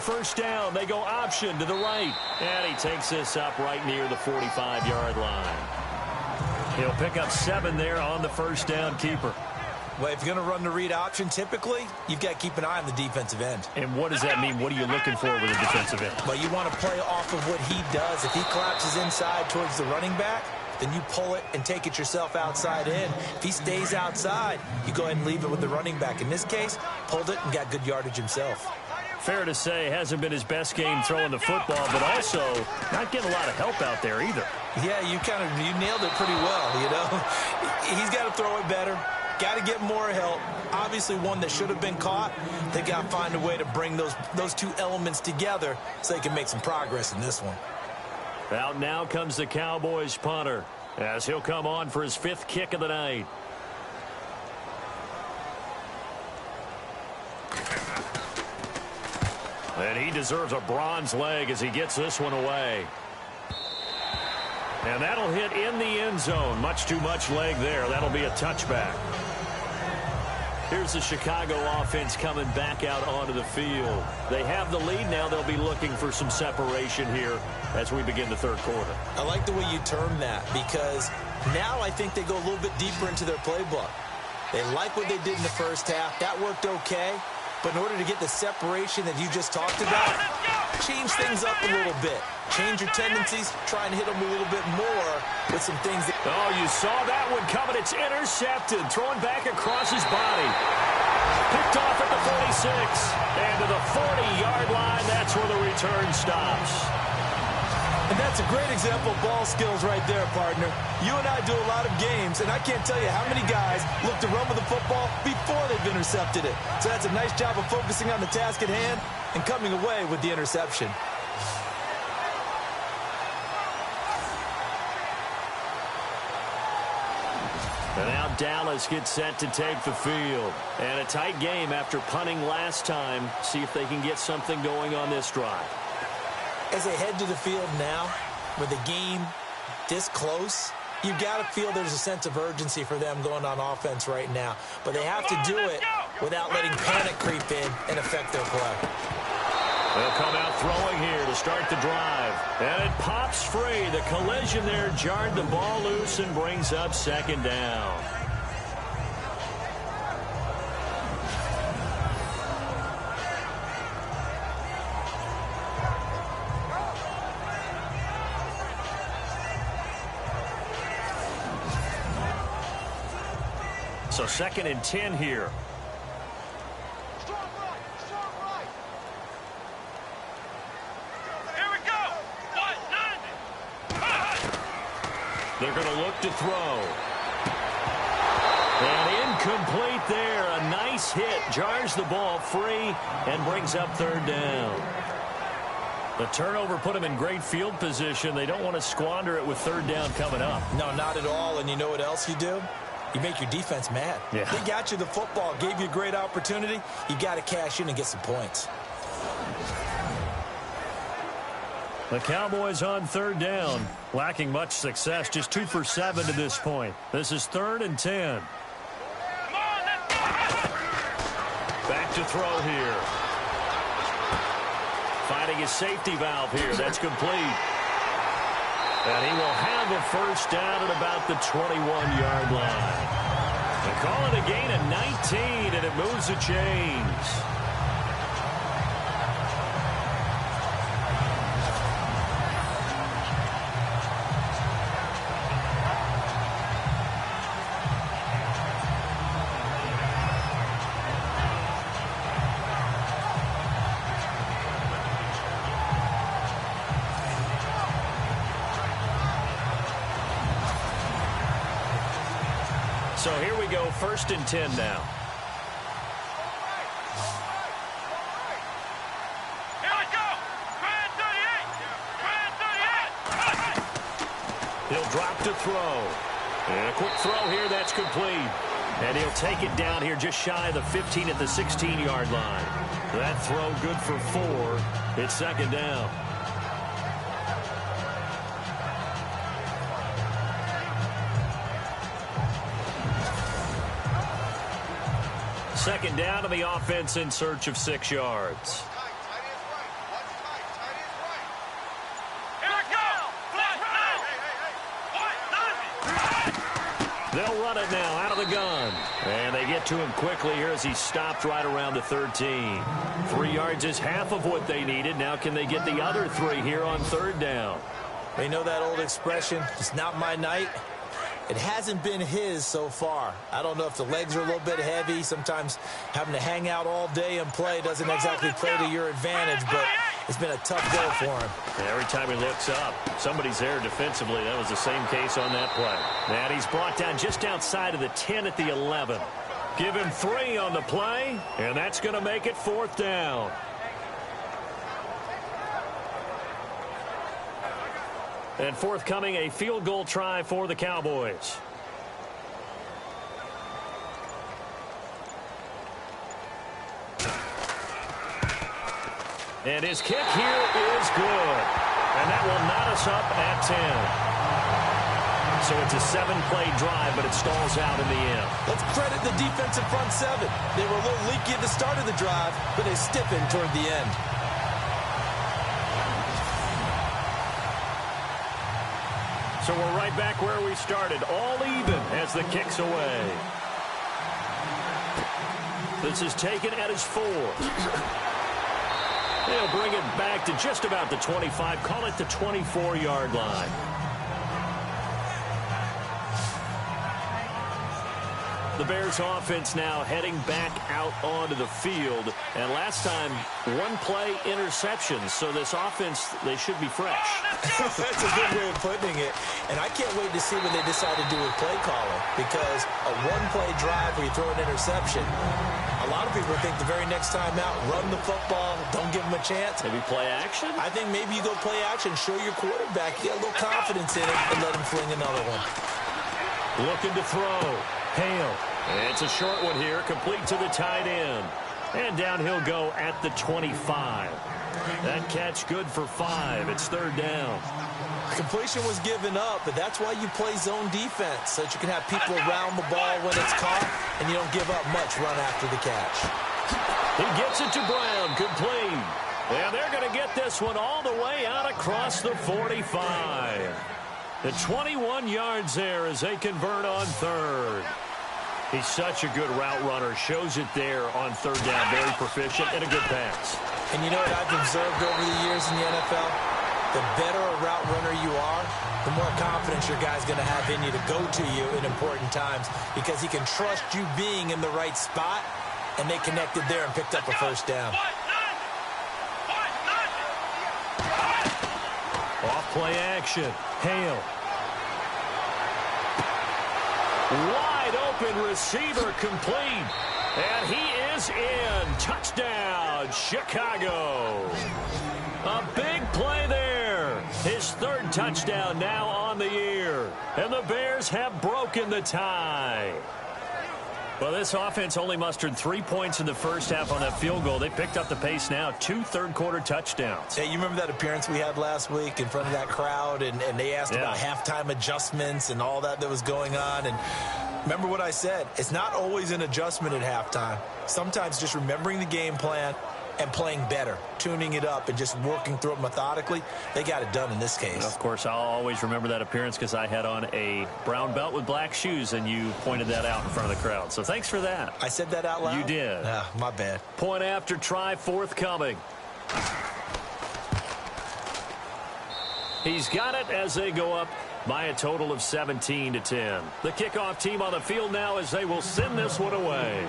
First down, they go option to the right. And he takes this up right near the 45-yard line. He'll pick up 7 there on the first down keeper. Well, if you're going to run the read option, typically, you've got to keep an eye on the defensive end. And what does that mean? What are you looking for with a defensive end? Well, you want to play off of what he does. If he collapses inside towards the running back, then you pull it and take it yourself outside in. If he stays outside, you go ahead and leave it with the running back. In this case, pulled it and got good yardage himself. Fair to say, hasn't been his best game throwing the football, but also not getting a lot of help out there either. Yeah, you nailed it pretty well, you know. He's got to throw it better, got to get more help. Obviously one that should have been caught. They got to find a way to bring those two elements together so they can make some progress in this one. Out now comes the Cowboys punter as he'll come on for his 5th kick of the night. And he deserves a bronze leg as he gets this one away. And that'll hit in the end zone. Much too much leg there. That'll be a touchback. Here's the Chicago offense coming back out onto the field. They have the lead now. They'll be looking for some separation here as we begin the third quarter. I like the way you term that because now I think they go a little bit deeper into their playbook. They like what they did in the first half. That worked okay. But in order to get the separation that you just talked about, change things up a little bit. Change your tendencies, try and hit them a little bit more with some things. Oh, you saw that one coming. It's intercepted. Thrown back across his body. Picked off at the 46. And to the 40-yard line, that's where the return stops. And that's a great example of ball skills right there, partner. You and I do a lot of games, and I can't tell you how many guys look to run with the football before they've intercepted it. So that's a nice job of focusing on the task at hand and coming away with the interception. And now Dallas gets set to take the field. And a tight game after punting last time. See if they can get something going on this drive. As they head to the field now, with the game this close, you've got to feel there's a sense of urgency for them going on offense right now. But they have to do it without letting panic creep in and affect their play. They'll come out throwing here to start the drive. And it pops free. The collision there jarred the ball loose and brings up 2nd down. So 2nd and 10 here. Here we go. What? They're going to look to throw. And incomplete there. A nice hit. Jars the ball free and brings up 3rd down. The turnover put them in great field position. They don't want to squander it with 3rd down coming up. No, not at all. And you know what else you do? You make your defense mad. Yeah. They got you the football, gave you a great opportunity. You got to cash in and get some points. The Cowboys on 3rd down, lacking much success, just 2 for 7 to this point. This is 3rd and 10. Come on, let's go. Back to throw here. Finding his safety valve here. That's complete. And he will have a first down at about the 21-yard line. They call it a gain of 19, and it moves the chains. So here we go, 1st and 10 now. Here we go. Try 38. He'll drop to throw. And a quick throw here, that's complete. And he'll take it down here just shy of the 15 at the 16-yard line. That throw good for 4. It's 2nd down. Second down to the offense in search of 6 yards. They'll run it now out of the gun. And they get to him quickly here as he stopped right around the 13. 3 yards is half of what they needed. Now can they get the other 3 here on 3rd down? They know that old expression, it's not my night. It hasn't been his so far. I don't know if the legs are a little bit heavy. Sometimes having to hang out all day and play doesn't exactly play to your advantage, but it's been a tough go for him. And every time he looks up, somebody's there defensively. That was the same case on that play. And he's brought down just outside of the 10 at the 11. Give him 3 on the play, and that's going to make it 4th down. And forthcoming, a field goal try for the Cowboys. And his kick here is good. And that will knot us up at 10. So it's a 7-play drive, but it stalls out in the end. Let's credit the defensive front 7. They were a little leaky at the start of the drive, but they stiffened toward the end. So we're right back where we started, all even as the kick's away. This is taken at his 4. They'll bring it back to just about the 25, call it the 24-yard line. The Bears offense now heading back out onto the field. And last time, 1-play interception. So this offense, they should be fresh. That's a good way of putting it. And I can't wait to see what they decide to do with play calling. Because a 1-play drive where you throw an interception, a lot of people think the very next time out, run the football, don't give them a chance. Maybe play action? I think maybe you go play action, show your quarterback, get a little confidence in it, and let him fling another one. Looking to throw. Hale. It's a short one here, complete to the tight end. And down he'll go at the 25. That catch good for 5. It's 3rd down. Completion was given up, but that's why you play zone defense, so that you can have people around the ball when it's caught, and you don't give up much run after the catch. He gets it to Brown, complete. And they're going to get this one all the way out across the 45. The 21 yards there as they convert on 3rd. He's such a good route runner. Shows it there on 3rd down. Very proficient and a good pass. And you know what I've observed over the years in the NFL? The better a route runner you are, the more confidence your guy's going to have in you to go to you in important times because he can trust you being in the right spot, and they connected there and picked up a first down. Off play action. Hale. Wide open receiver complete. And he is in. Touchdown, Chicago. A big play there. His 3rd touchdown now on the year. And the Bears have broken the tie. Well, this offense only mustered 3 points in the first half on that field goal. They picked up the pace now. 2 third-quarter touchdowns. Hey, you remember that appearance we had last week in front of that crowd, and they asked about halftime adjustments and all that was going on, and Remember what I said. It's not always an adjustment at halftime. Sometimes just remembering the game plan and playing better, tuning it up and just working through it methodically. They got it done in this case. Of course, I'll always remember that appearance because I had on a brown belt with black shoes, and you pointed that out in front of the crowd. So thanks for that. I said that out loud? You did. My bad. Point after try forthcoming. He's got it as they go up by a total of 17-10. The kickoff team on the field now as they will send this one away.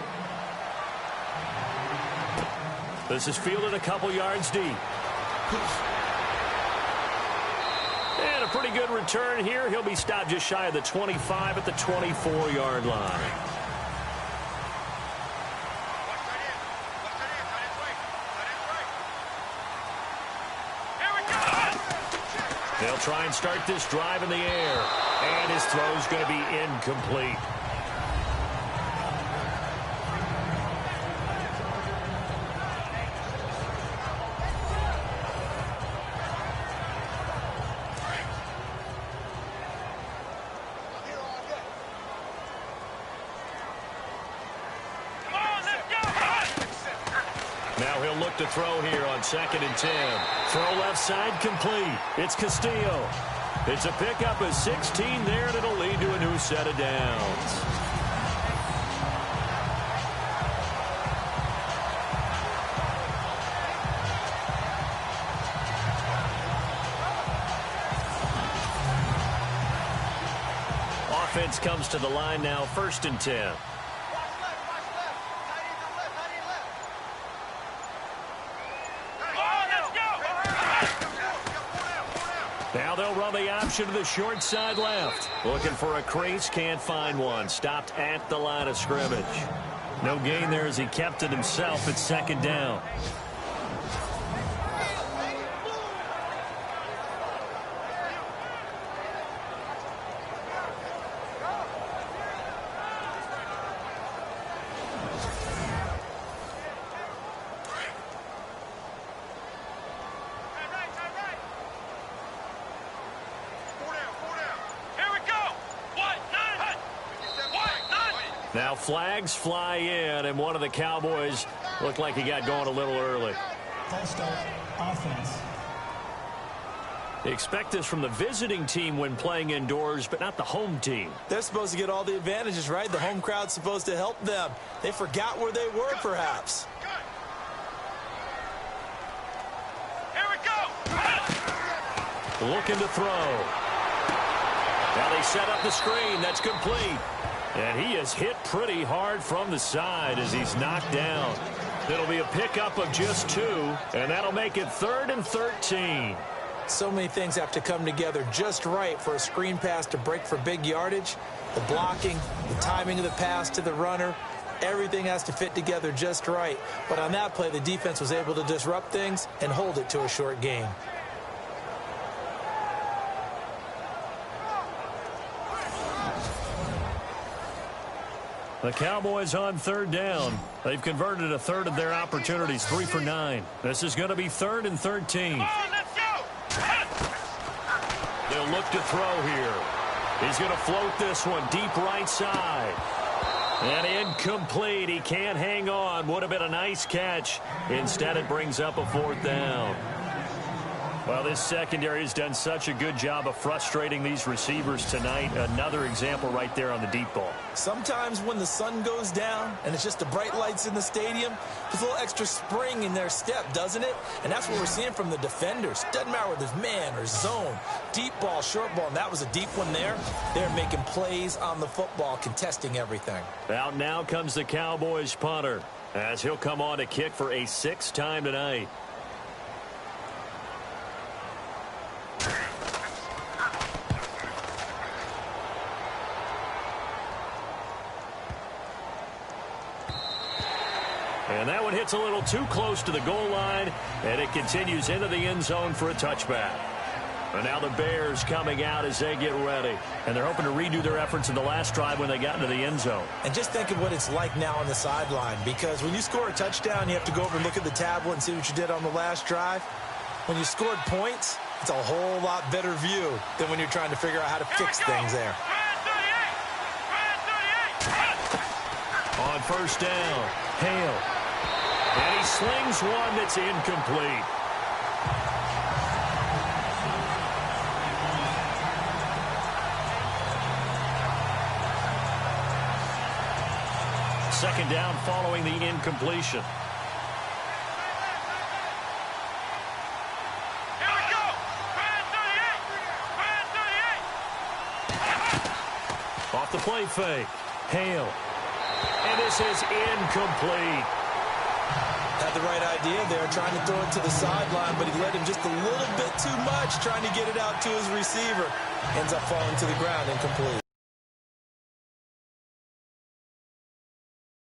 This is fielded a couple yards deep. And a pretty good return here. He'll be stopped just shy of the 25 at the 24-yard line. They'll try and start this drive in the air. And his throw's going to be incomplete. Now he'll look to throw here on 2nd and 10. Throw left side complete. It's Castillo. It's a pickup of 16 there, and it'll lead to a new set of downs. Offense comes to the line now, 1st and 10. Now they'll run the option to the short side left. Looking for a crease, can't find one. Stopped at the line of scrimmage. No gain there as he kept it himself at 2nd down. Now flags fly in, and one of the Cowboys looked like he got going a little early. False start, offense. They expect this from the visiting team when playing indoors, but not the home team. They're supposed to get all the advantages, right? The home crowd's supposed to help them. They forgot where they were, perhaps. Here we go. Looking to throw. Now they set up the screen. That's complete. And he is hit pretty hard from the side as he's knocked down. It'll be a pickup of just 2, and that'll make it 3rd and 13. So many things have to come together just right for a screen pass to break for big yardage. The blocking, the timing of the pass to the runner, everything has to fit together just right. But on that play, the defense was able to disrupt things and hold it to a short gain. The Cowboys on 3rd down. They've converted 1/3 of their opportunities, 3 for 9. This is going to be 3rd and 13. Let's go. They'll look to throw here. He's going to float this one deep right side. And incomplete. He can't hang on. Would have been a nice catch. Instead, it brings up a 4th down. Well, this secondary has done such a good job of frustrating these receivers tonight. Another example right there on the deep ball. Sometimes when the sun goes down and it's just the bright lights in the stadium, there's a little extra spring in their step, doesn't it? And that's what we're seeing from the defenders. Doesn't matter whether there's man or zone, deep ball, short ball, and that was a deep one there. They're making plays on the football, contesting everything. Out now comes the Cowboys punter as he'll come on to kick for a 6th time tonight. And that one hits a little too close to the goal line, and it continues into the end zone for a touchback. And now the Bears coming out as they get ready. And they're hoping to redo their efforts in the last drive when they got into the end zone. And just think of what it's like now on the sideline, because when you score a touchdown, you have to go over and look at the tablet and see what you did on the last drive. When you scored points, it's a whole lot better view than when you're trying to figure out how to fix things there. On first down, Hale. And he slings one that's incomplete. Second down following the incompletion. Here we go. Brand 38. Off the play fake. Hale. And this is incomplete. Had the right idea there, trying to throw it to the sideline, but he led him just a little bit too much, trying to get it out to his receiver. Ends up falling to the ground, incomplete.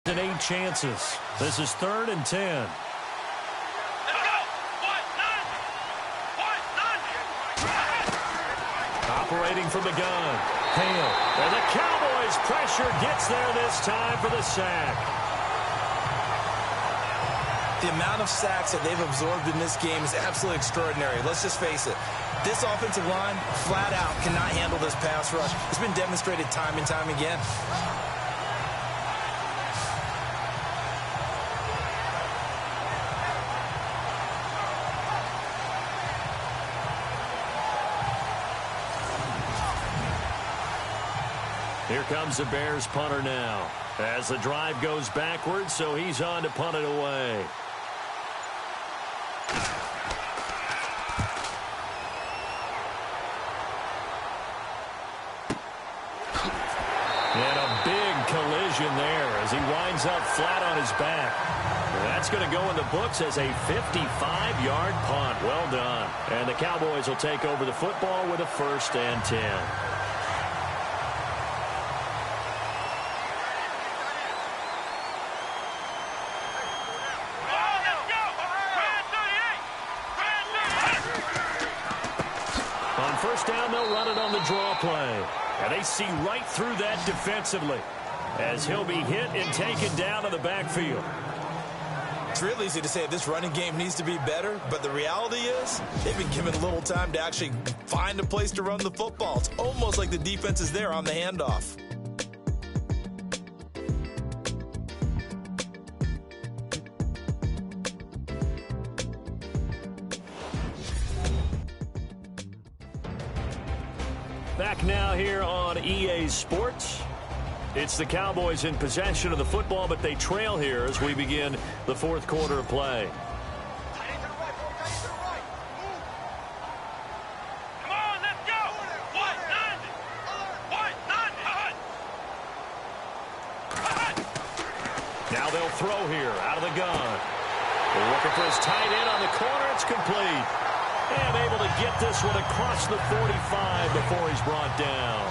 And 8 chances. This is 3rd and 10. Let's go. Operating from the gun. Hale. And the Cowboys pressure gets there this time for the sack. The amount of sacks that they've absorbed in this game is absolutely extraordinary. Let's just face it. This offensive line, flat out, cannot handle this pass rush. It's been demonstrated time and time again. Here comes the Bears punter now. As the drive goes backwards, so he's on to punt it away. And a big collision there as he winds up flat on his back. That's going to go in the books as a 55-yard punt. Well done. And the Cowboys will take over the football with a 1st and 10. First down, they'll run it on the draw play. And they see right through that defensively as he'll be hit and taken down in the backfield. It's real easy to say this running game needs to be better, but the reality is they've been given little time to actually find a place to run the football. It's almost like the defense is there on the handoff. Back now here on EA Sports. It's the Cowboys in possession of the football, but they trail here as we begin the 4th quarter of play. Come on, let's go. What? None. Now they'll throw here out of the gun. They're looking for his tight end on the corner. It's complete. And able to get this one across the 45 before he's brought down.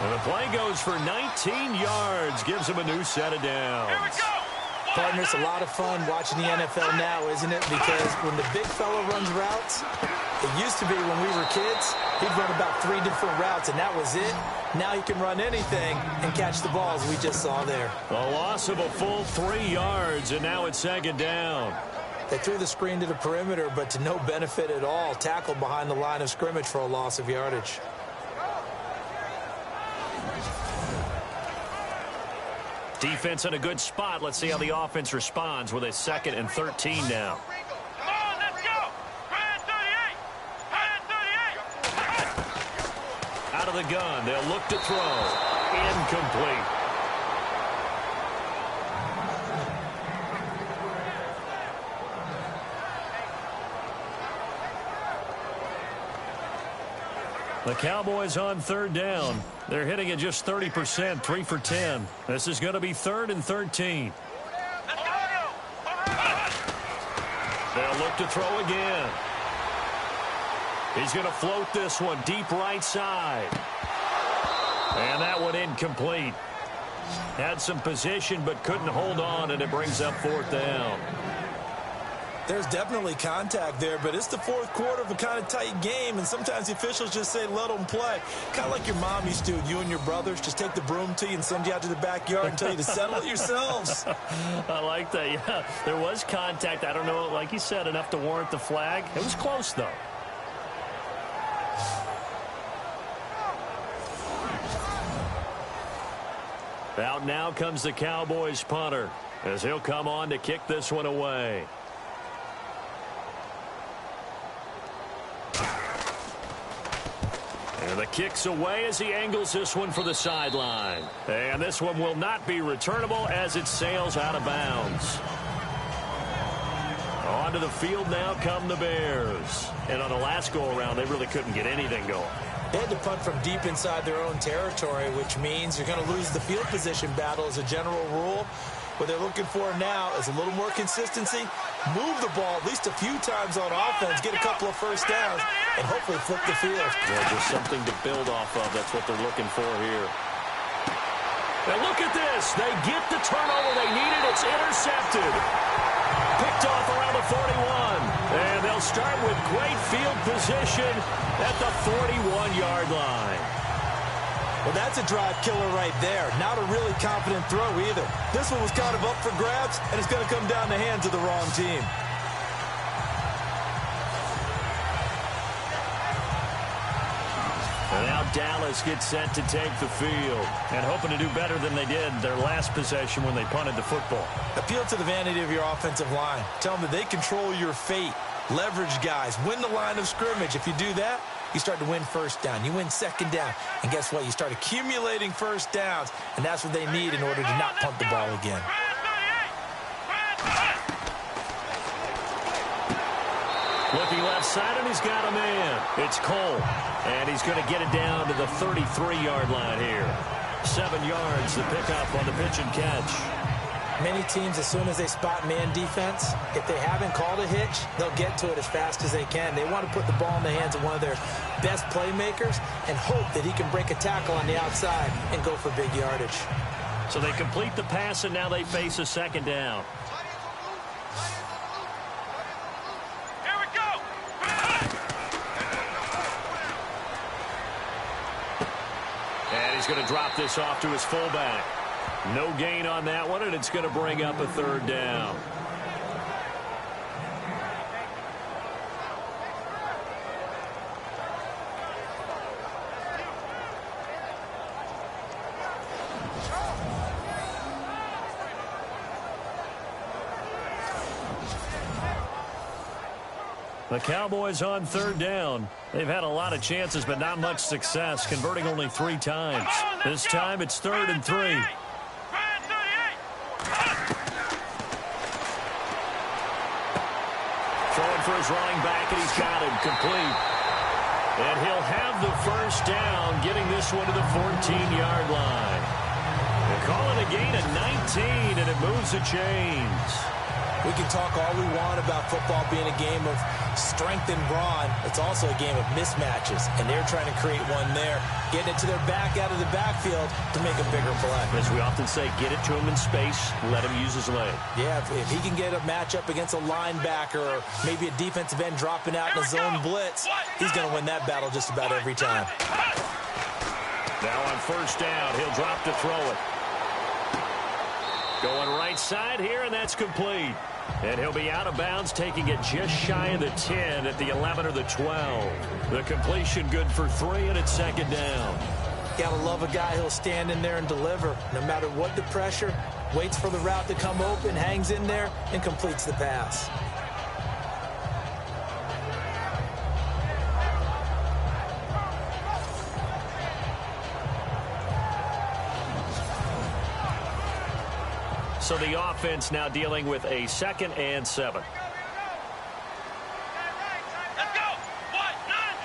And the play goes for 19 yards. Gives him a new set of downs. Here we go. Partner, it's a lot of fun watching the NFL now, isn't it? Because when the big fella runs routes, it used to be when we were kids, he'd run about 3 different routes, and that was it. Now he can run anything and catch the balls we just saw there. A loss of a full 3 yards, and now it's 2nd down. They threw the screen to the perimeter, but to no benefit at all. Tackled behind the line of scrimmage for a loss of yardage. Defense in a good spot. Let's see how the offense responds with a 2nd and 13 now. Come on, let's go. Brand 38. Out of the gun. They'll look to throw. Incomplete. The Cowboys on 3rd down. They're hitting at just 30%, 3 for 10. This is going to be 3rd and 13. Let's go. They'll look to throw again. He's going to float this one deep right side. And that one incomplete. Had some position but couldn't hold on, and it brings up 4th down. There's definitely contact there, but it's the 4th quarter of a kind of tight game, and sometimes the officials just say, let them play. Kind of like your mom used to, you and your brothers, just take the broom to you and send you out to the backyard and tell you to settle it yourselves. I like that, yeah. There was contact. I don't know, like you said, enough to warrant the flag. It was close, though. Out now comes the Cowboys punter as he'll come on to kick this one away. And the kick's away as he angles this one for the sideline. And this one will not be returnable as it sails out of bounds. Onto the field now come the Bears. And on the last go-around, they really couldn't get anything going. They had to punt from deep inside their own territory, which means you're going to lose the field position battle as a general rule. What they're looking for now is a little more consistency, move the ball at least a few times on offense, get a couple of first downs, and hopefully flip the field. Yeah, just something to build off of. That's what they're looking for here. And look at this. They get the turnover they needed. It's intercepted. Picked off around the 41. And they'll start with great field position at the 41-yard line. Well, that's a drive killer right there. Not a really confident throw either. This one was kind of up for grabs, and it's going to come down the hands of the wrong team. And now Dallas gets set to take the field and hoping to do better than they did their last possession when they punted the football. Appeal to the vanity of your offensive line. Tell them that they control your fate. Leverage guys. Win the line of scrimmage. If you do that, you start to win first down. You win second down. And guess what? You start accumulating first downs, and that's what they need in order to not punt the ball again. Looking left side, and he's got a man. It's Cole, and he's going to get it down to the 33-yard line here. 7 yards, the pickup on the pitch and catch. Many teams, as soon as they spot man defense, if they haven't called a hitch, they'll get to it as fast as they can. They want to put the ball in the hands of one of their best playmakers and hope that he can break a tackle on the outside and go for big yardage. So they complete the pass, and now they face a second down. Here we go. And he's going to drop this off to his fullback. No gain on that one, and it's going to bring up a third down. The Cowboys on third down. They've had a lot of chances, but not much success, converting only 3 times. This time it's 3rd and 3. Throwing for his running back, and he's got him complete. And he'll have the first down, getting this one to the 14-yard line. They call it a gain of 19, and it moves the chains. We can talk all we want about football being a game of strength and brawn. It's also a game of mismatches, and they're trying to create one there, getting it to their back out of the backfield to make a bigger play. As we often say, get it to him in space, let him use his leg. Yeah, if he can get a matchup against a linebacker or maybe a defensive end dropping out in a zone blitz, he's going to win that battle just about every time. Now on first down, he'll drop to throw it. Going right side here, and that's complete. And he'll be out of bounds, taking it just shy of the 10 at the 11 or the 12. The completion good for 3, and it's second down. Gotta love a guy who'll stand in there and deliver. No matter what the pressure, waits for the route to come open, hangs in there, and completes the pass. So the offense now dealing with a 2nd and 7. Let's go. What? None.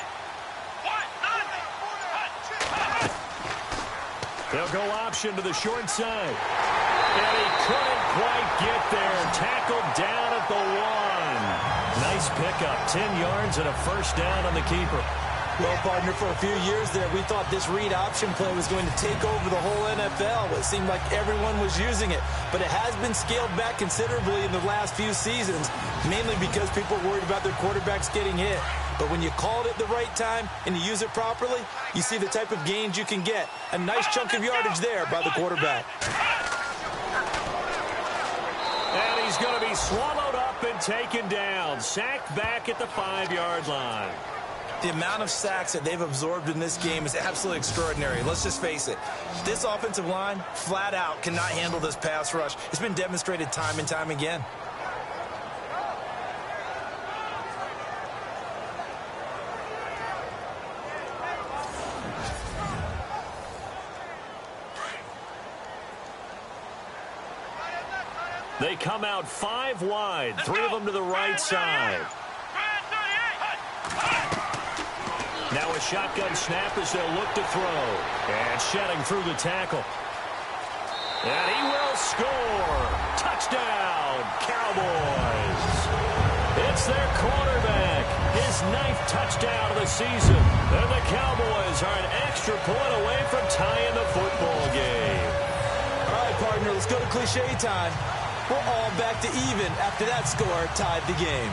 They'll go option to the short side. And he couldn't quite get there. Tackled down at the 1. Nice pickup. 10 yards and a first down on the keeper. Well, partner, for a few years there, we thought this read option play was going to take over the whole NFL. It seemed like everyone was using it. But it has been scaled back considerably in the last few seasons, mainly because people are worried about their quarterbacks getting hit. But when you call it at the right time and you use it properly, you see the type of gains you can get. A nice chunk of yardage there by the quarterback. And he's going to be swallowed up and taken down. Sacked back at the 5-yard line. The amount of sacks that they've absorbed in this game is absolutely extraordinary. Let's just face it. This offensive line, flat out, cannot handle this pass rush. It's been demonstrated time and time again. They come out 5 wide, 3 of them to the right side. Now a shotgun snap as they'll look to throw. And shedding through the tackle. And he will score. Touchdown, Cowboys. It's their quarterback. His 9th touchdown of the season. And the Cowboys are an extra point away from tying the football game. All right, partner, let's go to cliche time. We're all back to even after that score tied the game.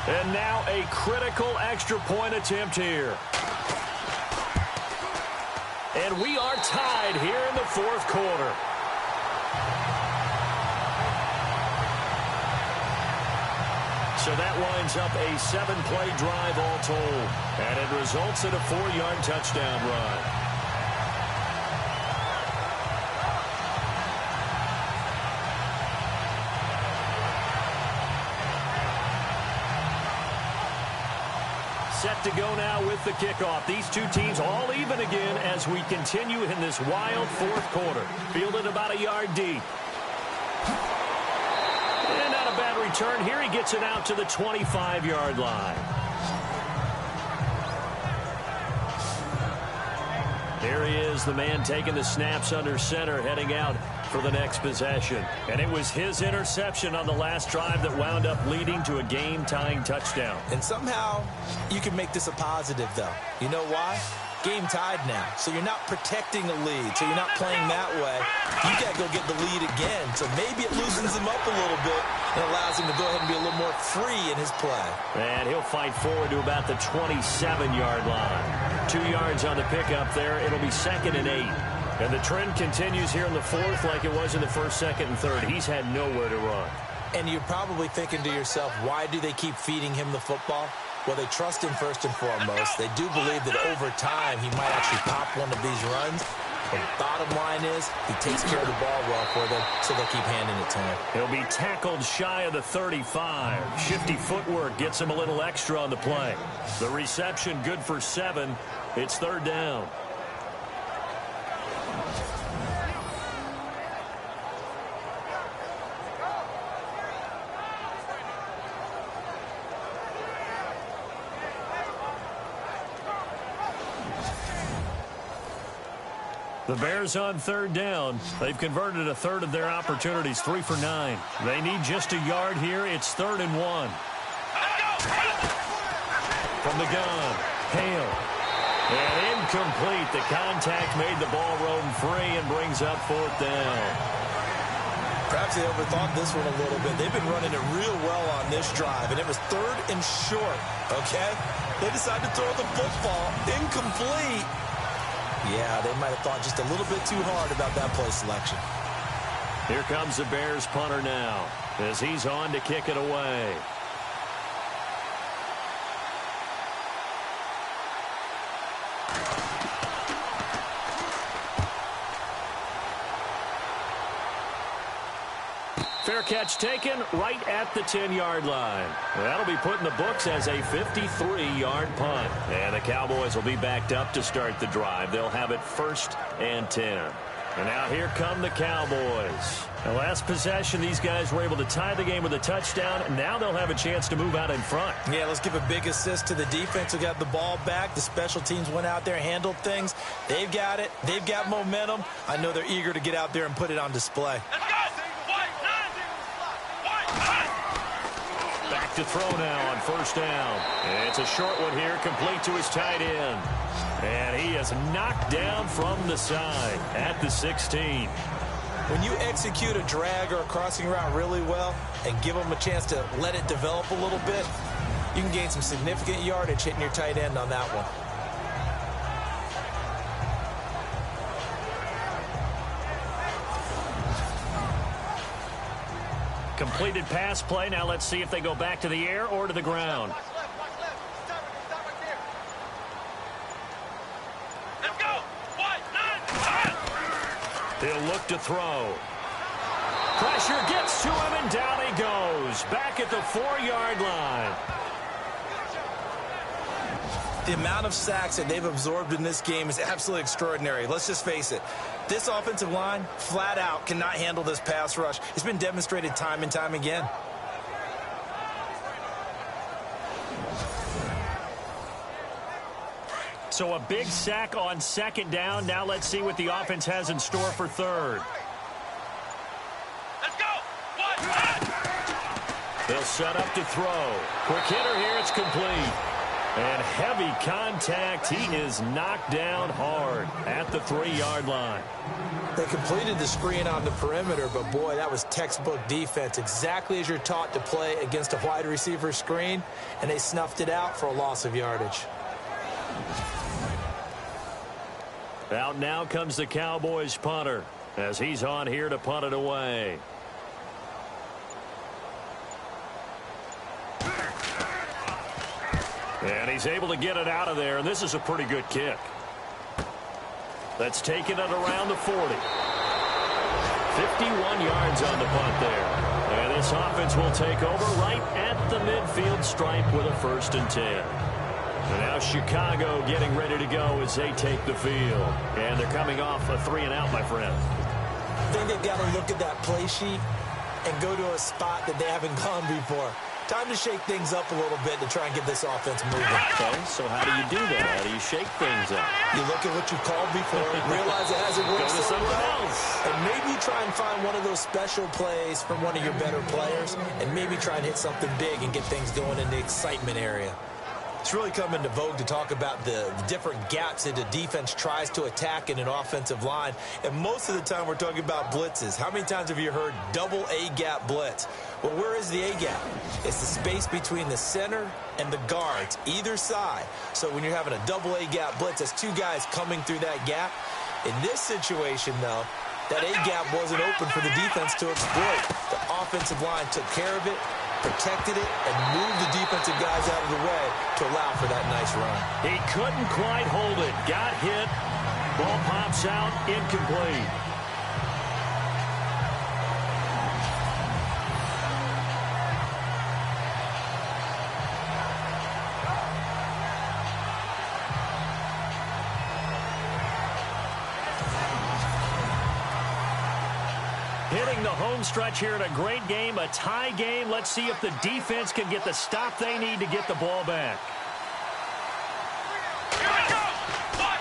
And now a critical extra point attempt here. And we are tied here in the 4th quarter. So that winds up a 7-play drive all told. And it results in a 4-yard touchdown run. Set to go now with the kickoff. These two teams all even again as we continue in this wild 4th quarter. Fielded about a yard deep. And not a bad return here. He gets it out to the 25-yard line. There he is, the man taking the snaps under center, heading out for the next possession. And it was his interception on the last drive that wound up leading to a game-tying touchdown. And somehow you can make this a positive, though. You know why? Game tied now, so you're not protecting a lead, so you're not playing that way. You got to go get the lead again, so maybe it loosens him up a little bit and allows him to go ahead and be a little more free in his play. And he'll fight forward to about the 27-yard line. 2 yards on the pickup there. It'll be 2nd and 8. And the trend continues here in the 4th like it was in the 1st, 2nd, and 3rd. He's had nowhere to run. And you're probably thinking to yourself, why do they keep feeding him the football? Well, they trust him first and foremost. They do believe that over time he might actually pop one of these runs. But bottom line is he takes care of the ball well for them, so they'll keep handing it to him. He'll be tackled shy of the 35. Shifty footwork gets him a little extra on the play. The reception good for 7. It's 3rd down. The Bears on 3rd down. They've converted a 1/3 of their opportunities, 3 for 9. They need just a yard here. It's 3rd and 1. From the gun, Hale. And incomplete. The contact made the ball roam free and brings up 4th down. Perhaps they overthought this one a little bit. They've been running it real well on this drive, and it was 3rd and short, okay? They decided to throw the football incomplete. Yeah, they might have thought just a little bit too hard about that play selection. Here comes the Bears punter now as he's on to kick it away. Fair catch taken right at the 10-yard line. That'll be put in the books as a 53-yard punt. And the Cowboys will be backed up to start the drive. They'll have it 1st and 10. And now here come the Cowboys. The last possession, these guys were able to tie the game with a touchdown. And now they'll have a chance to move out in front. Yeah, let's give a big assist to the defense who got the ball back. The special teams went out there, handled things. They've got it. They've got momentum. I know they're eager to get out there and put it on display. Back to throw now on 1st down. And it's a short one here, complete to his tight end. And he is knocked down from the side at the 16. When you execute a drag or a crossing route really well and give them a chance to let it develop a little bit, You can gain some significant yardage hitting your tight end on that one. Completed pass play. Now let's see if they go back to the air or to the ground. Let's go. WK9. He'll look to throw. Pressure gets to him, and down he goes. Back at the 4-yard line. The amount of sacks that they've absorbed in this game is absolutely extraordinary. Let's just face it. This offensive line, flat out, cannot handle this pass rush. It's been demonstrated time and time again. So a big sack on second down. Now let's see what the offense has in store for third. Let's go. WK9. They'll set up to throw. Quick hitter here. It's complete. And heavy contact. He is knocked down hard at the 3-yard line. They completed the screen on the perimeter, but boy, that was textbook defense. Exactly as you're taught to play against a wide receiver screen, and they snuffed it out for a loss of yardage. Out now comes the Cowboys punter as he's on here to punt it away. And he's able to get it out of there, and this is a pretty good kick. That's taking it around the 40. 51 yards on the punt there. And this offense will take over right at the midfield stripe with a 1st and 10. And now Chicago getting ready to go as they take the field. And they're coming off a 3-and-out, my friend. I think they've got to look at that play sheet and go to a spot that they haven't gone before. Time to shake things up a little bit to try and get this offense moving. Okay, so how do you do that? How do you shake things up? You look at what you called before, realize it hasn't worked so well, and maybe try and find one of those special plays from one of your better players, and maybe try and hit something big and get things going in the excitement area. It's really come into vogue to talk about the different gaps that a defense tries to attack in an offensive line. And most of the time we're talking about blitzes. How many times have you heard double A-gap blitz? Well, where is the A-gap? It's the space between the center and the guards, either side. So when you're having a double A-gap blitz, that's 2 guys coming through that gap. In this situation, though, that A-gap wasn't open for the defense to exploit. The offensive line took care of it, protected it, and moved the defensive guys out of the way to allow for that nice run. He couldn't quite hold it. Got hit. Ball pops out. Incomplete. Hitting the home stretch here in a great game, a tie game. Let's see if the defense can get the stop they need to get the ball back.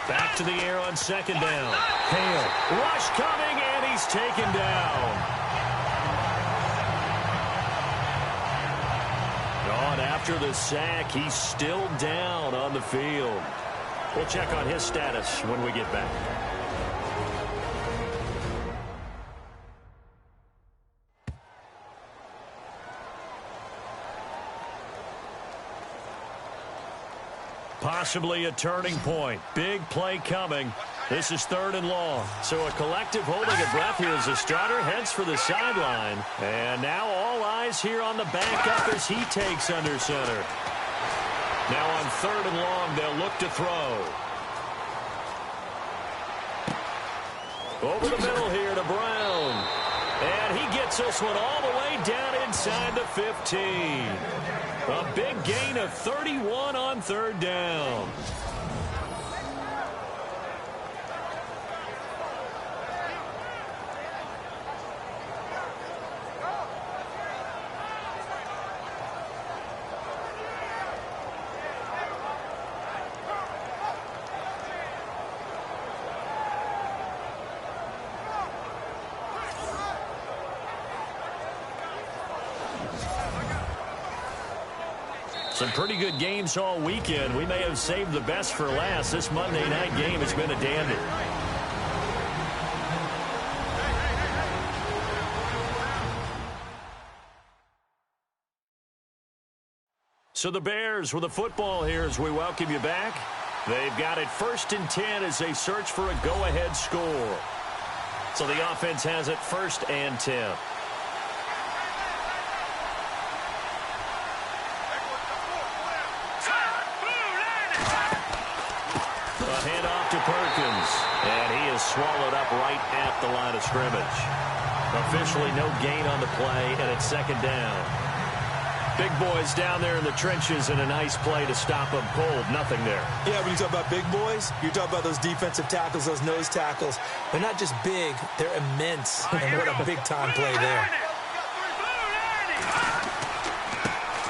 Back to the air on second down. Hale. Rush coming, and he's taken down. Gone after the sack. He's still down on the field. We'll check on his status when we get back. Possibly a turning point. Big play coming. This is 3rd and long. So a collective holding a breath here as the starter heads for the sideline. And now all eyes here on the backup as he takes under center. Now on 3rd and long, they'll look to throw. Over the middle here to Brown. And he gets this one all the way down inside the 15. A big gain of 31 on 3rd down. Some pretty good games all weekend. We may have saved the best for last. This Monday night game has been a dandy. So the Bears with the football here as we welcome you back. They've got it 1st and 10 as they search for a go-ahead score. So the offense has it 1st and 10. A handoff to Perkins, and he is swallowed up right at the line of scrimmage. Officially no gain on the play, and it's 2nd down. Big boys down there in the trenches, and a nice play to stop them cold. Nothing there. Yeah, when you talk about big boys, you're talking about those defensive tackles, those nose tackles. They're not just big, they're immense. And what a big-time play there.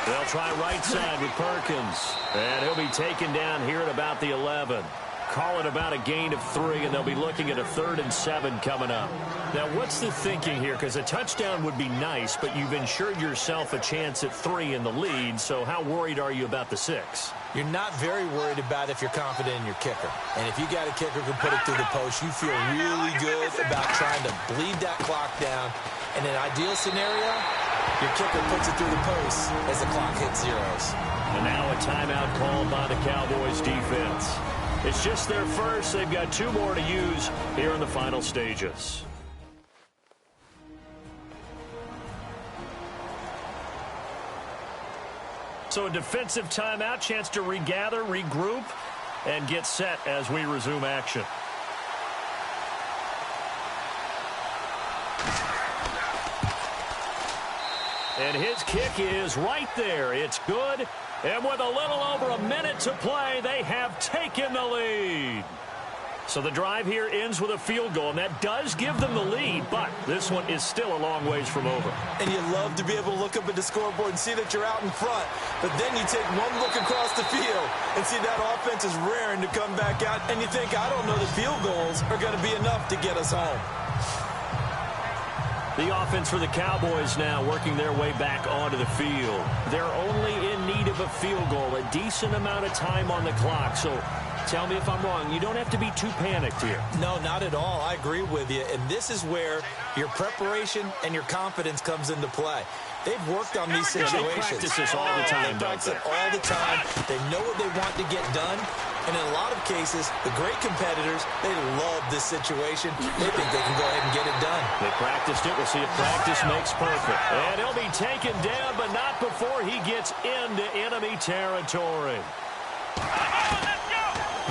They'll try right side with Perkins, and he'll be taken down here at about the 11. Call it about a gain of 3, and they'll be looking at a 3rd and 7 coming up. Now, what's the thinking here? Because a touchdown would be nice, but you've ensured yourself a chance at 3 in the lead, so how worried are you about the 6? You're not very worried about if you're confident in your kicker. And if you got a kicker who can put it through the post, you feel really good about trying to bleed that clock down. In an ideal scenario, your kicker puts it through the post as the clock hits zeros. And now a timeout called by the Cowboys defense. It's just their first. They've got 2 more to use here in the final stages. So a defensive timeout, chance to regather, regroup, and get set as we resume action. And his kick is right there. It's good. And with a little over a minute to play, they have taken the lead. So the drive here ends with a field goal, and that does give them the lead, but this one is still a long ways from over. And you love to be able to look up at the scoreboard and see that you're out in front, but then you take one look across the field and see that offense is raring to come back out, and you think, I don't know that field goals are going to be enough to get us home. The offense for the Cowboys now working their way back onto the field. They're only in need of a field goal, a decent amount of time on the clock. So tell me if I'm wrong. You don't have to be too panicked here. No, not at all. I agree with you. And this is where your preparation and your confidence comes into play. They've worked on these situations. They practice this all the time, They practice it all the time. They know what they want to get done. And in a lot of cases, the great competitors, they love this situation. They think they can go ahead and get it done. They practiced it. We'll see if practice makes perfect. And he'll be taken down, but not before he gets into enemy territory.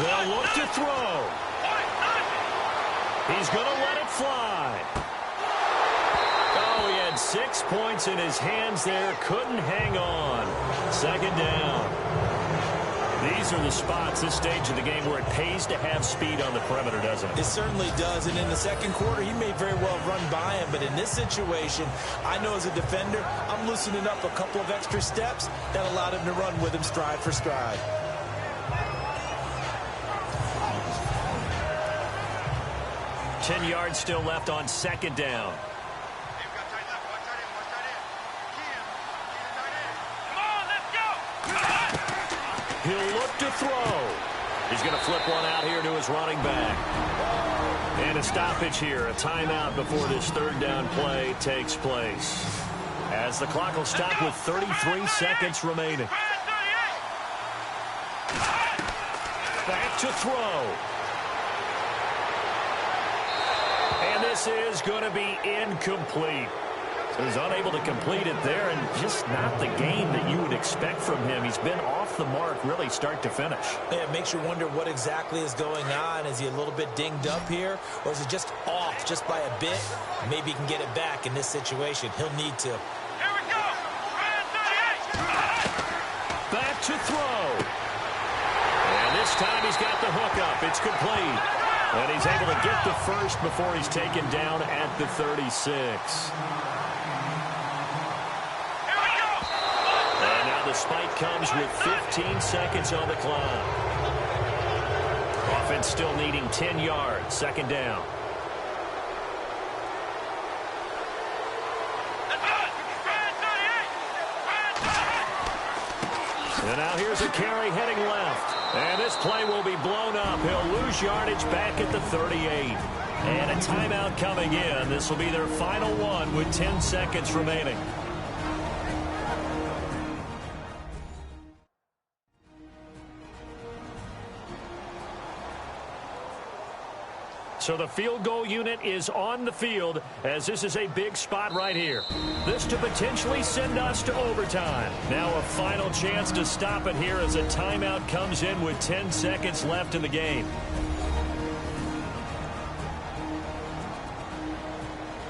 They'll look to throw. He's going to let it fly. Oh, he had 6 points in his hands there. Couldn't hang on. 2nd down. These are the spots, this stage of the game, where it pays to have speed on the perimeter, doesn't it? It certainly does. And in the 2nd quarter, he may very well run by him. But in this situation, I know as a defender, I'm loosening up a couple of extra steps that allowed him to run with him stride for stride. Ten yards still left on 2nd down. He'll look to throw. He's going to flip one out here to his running back. And a stoppage here, a timeout before this 3rd down play takes place. As the clock will stop with 33 seconds remaining. Back to throw. And this is going to be incomplete. So he's unable to complete it there, and just not the game that you would expect from him. He's been off the mark really start to finish. Yeah, it makes you wonder what exactly is going on. Is he a little bit dinged up here, or is it just off just by a bit? Maybe he can get it back in this situation. He'll need to. Here we go. Back to throw. And this time he's got the hook up. It's complete. And he's able to get the first before he's taken down at the 36. The spike comes with 15 seconds on the clock. Offense still needing 10 yards. 2nd down. And now here's a carry heading left. And this play will be blown up. He'll lose yardage back at the 38. And a timeout coming in. This will be their final one with 10 seconds remaining. So the field goal unit is on the field as this is a big spot right here. This to potentially send us to overtime. Now a final chance to stop it here as a timeout comes in with 10 seconds left in the game.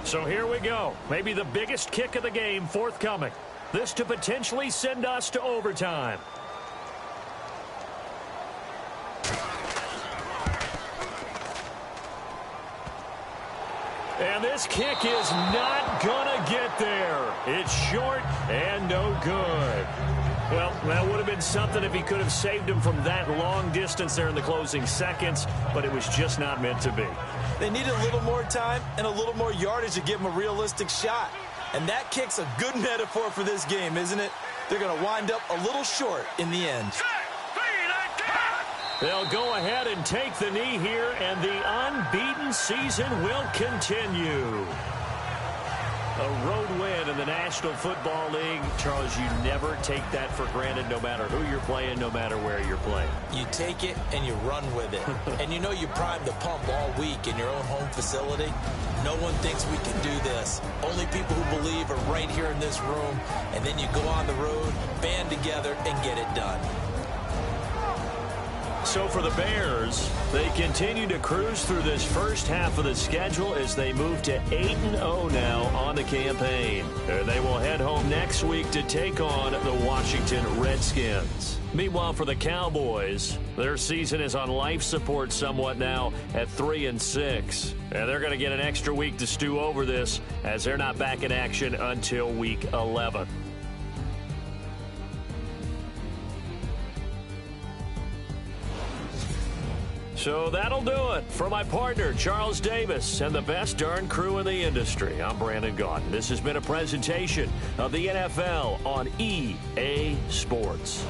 So here we go. Maybe the biggest kick of the game forthcoming. This to potentially send us to overtime. And this kick is not going to get there. It's short and no good. Well, that would have been something if he could have saved him from that long distance there in the closing seconds, but it was just not meant to be. They needed a little more time and a little more yardage to give him a realistic shot. And that kick's a good metaphor for this game, isn't it? They're going to wind up a little short in the end. They'll go ahead and take the knee here, and the unbeaten season will continue. A road win in the National Football League. Charles, you never take that for granted no matter who you're playing, no matter where you're playing. You take it and you run with it. And you know you prime the pump all week in your own home facility. No one thinks we can do this. Only people who believe are right here in this room. And then you go on the road, band together, and get it done. So for the Bears, they continue to cruise through this first half of the schedule as they move to 8-0 now on the campaign. And they will head home next week to take on the Washington Redskins. Meanwhile, for the Cowboys, their season is on life support somewhat now at 3-6. And they're going to get an extra week to stew over this as they're not back in action until week 11. So that'll do it. For my partner, Charles Davis, and the best darn crew in the industry, I'm Brandon Gaudin. This has been a presentation of the NFL on EA Sports.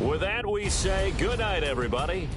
With that, we say good night, everybody.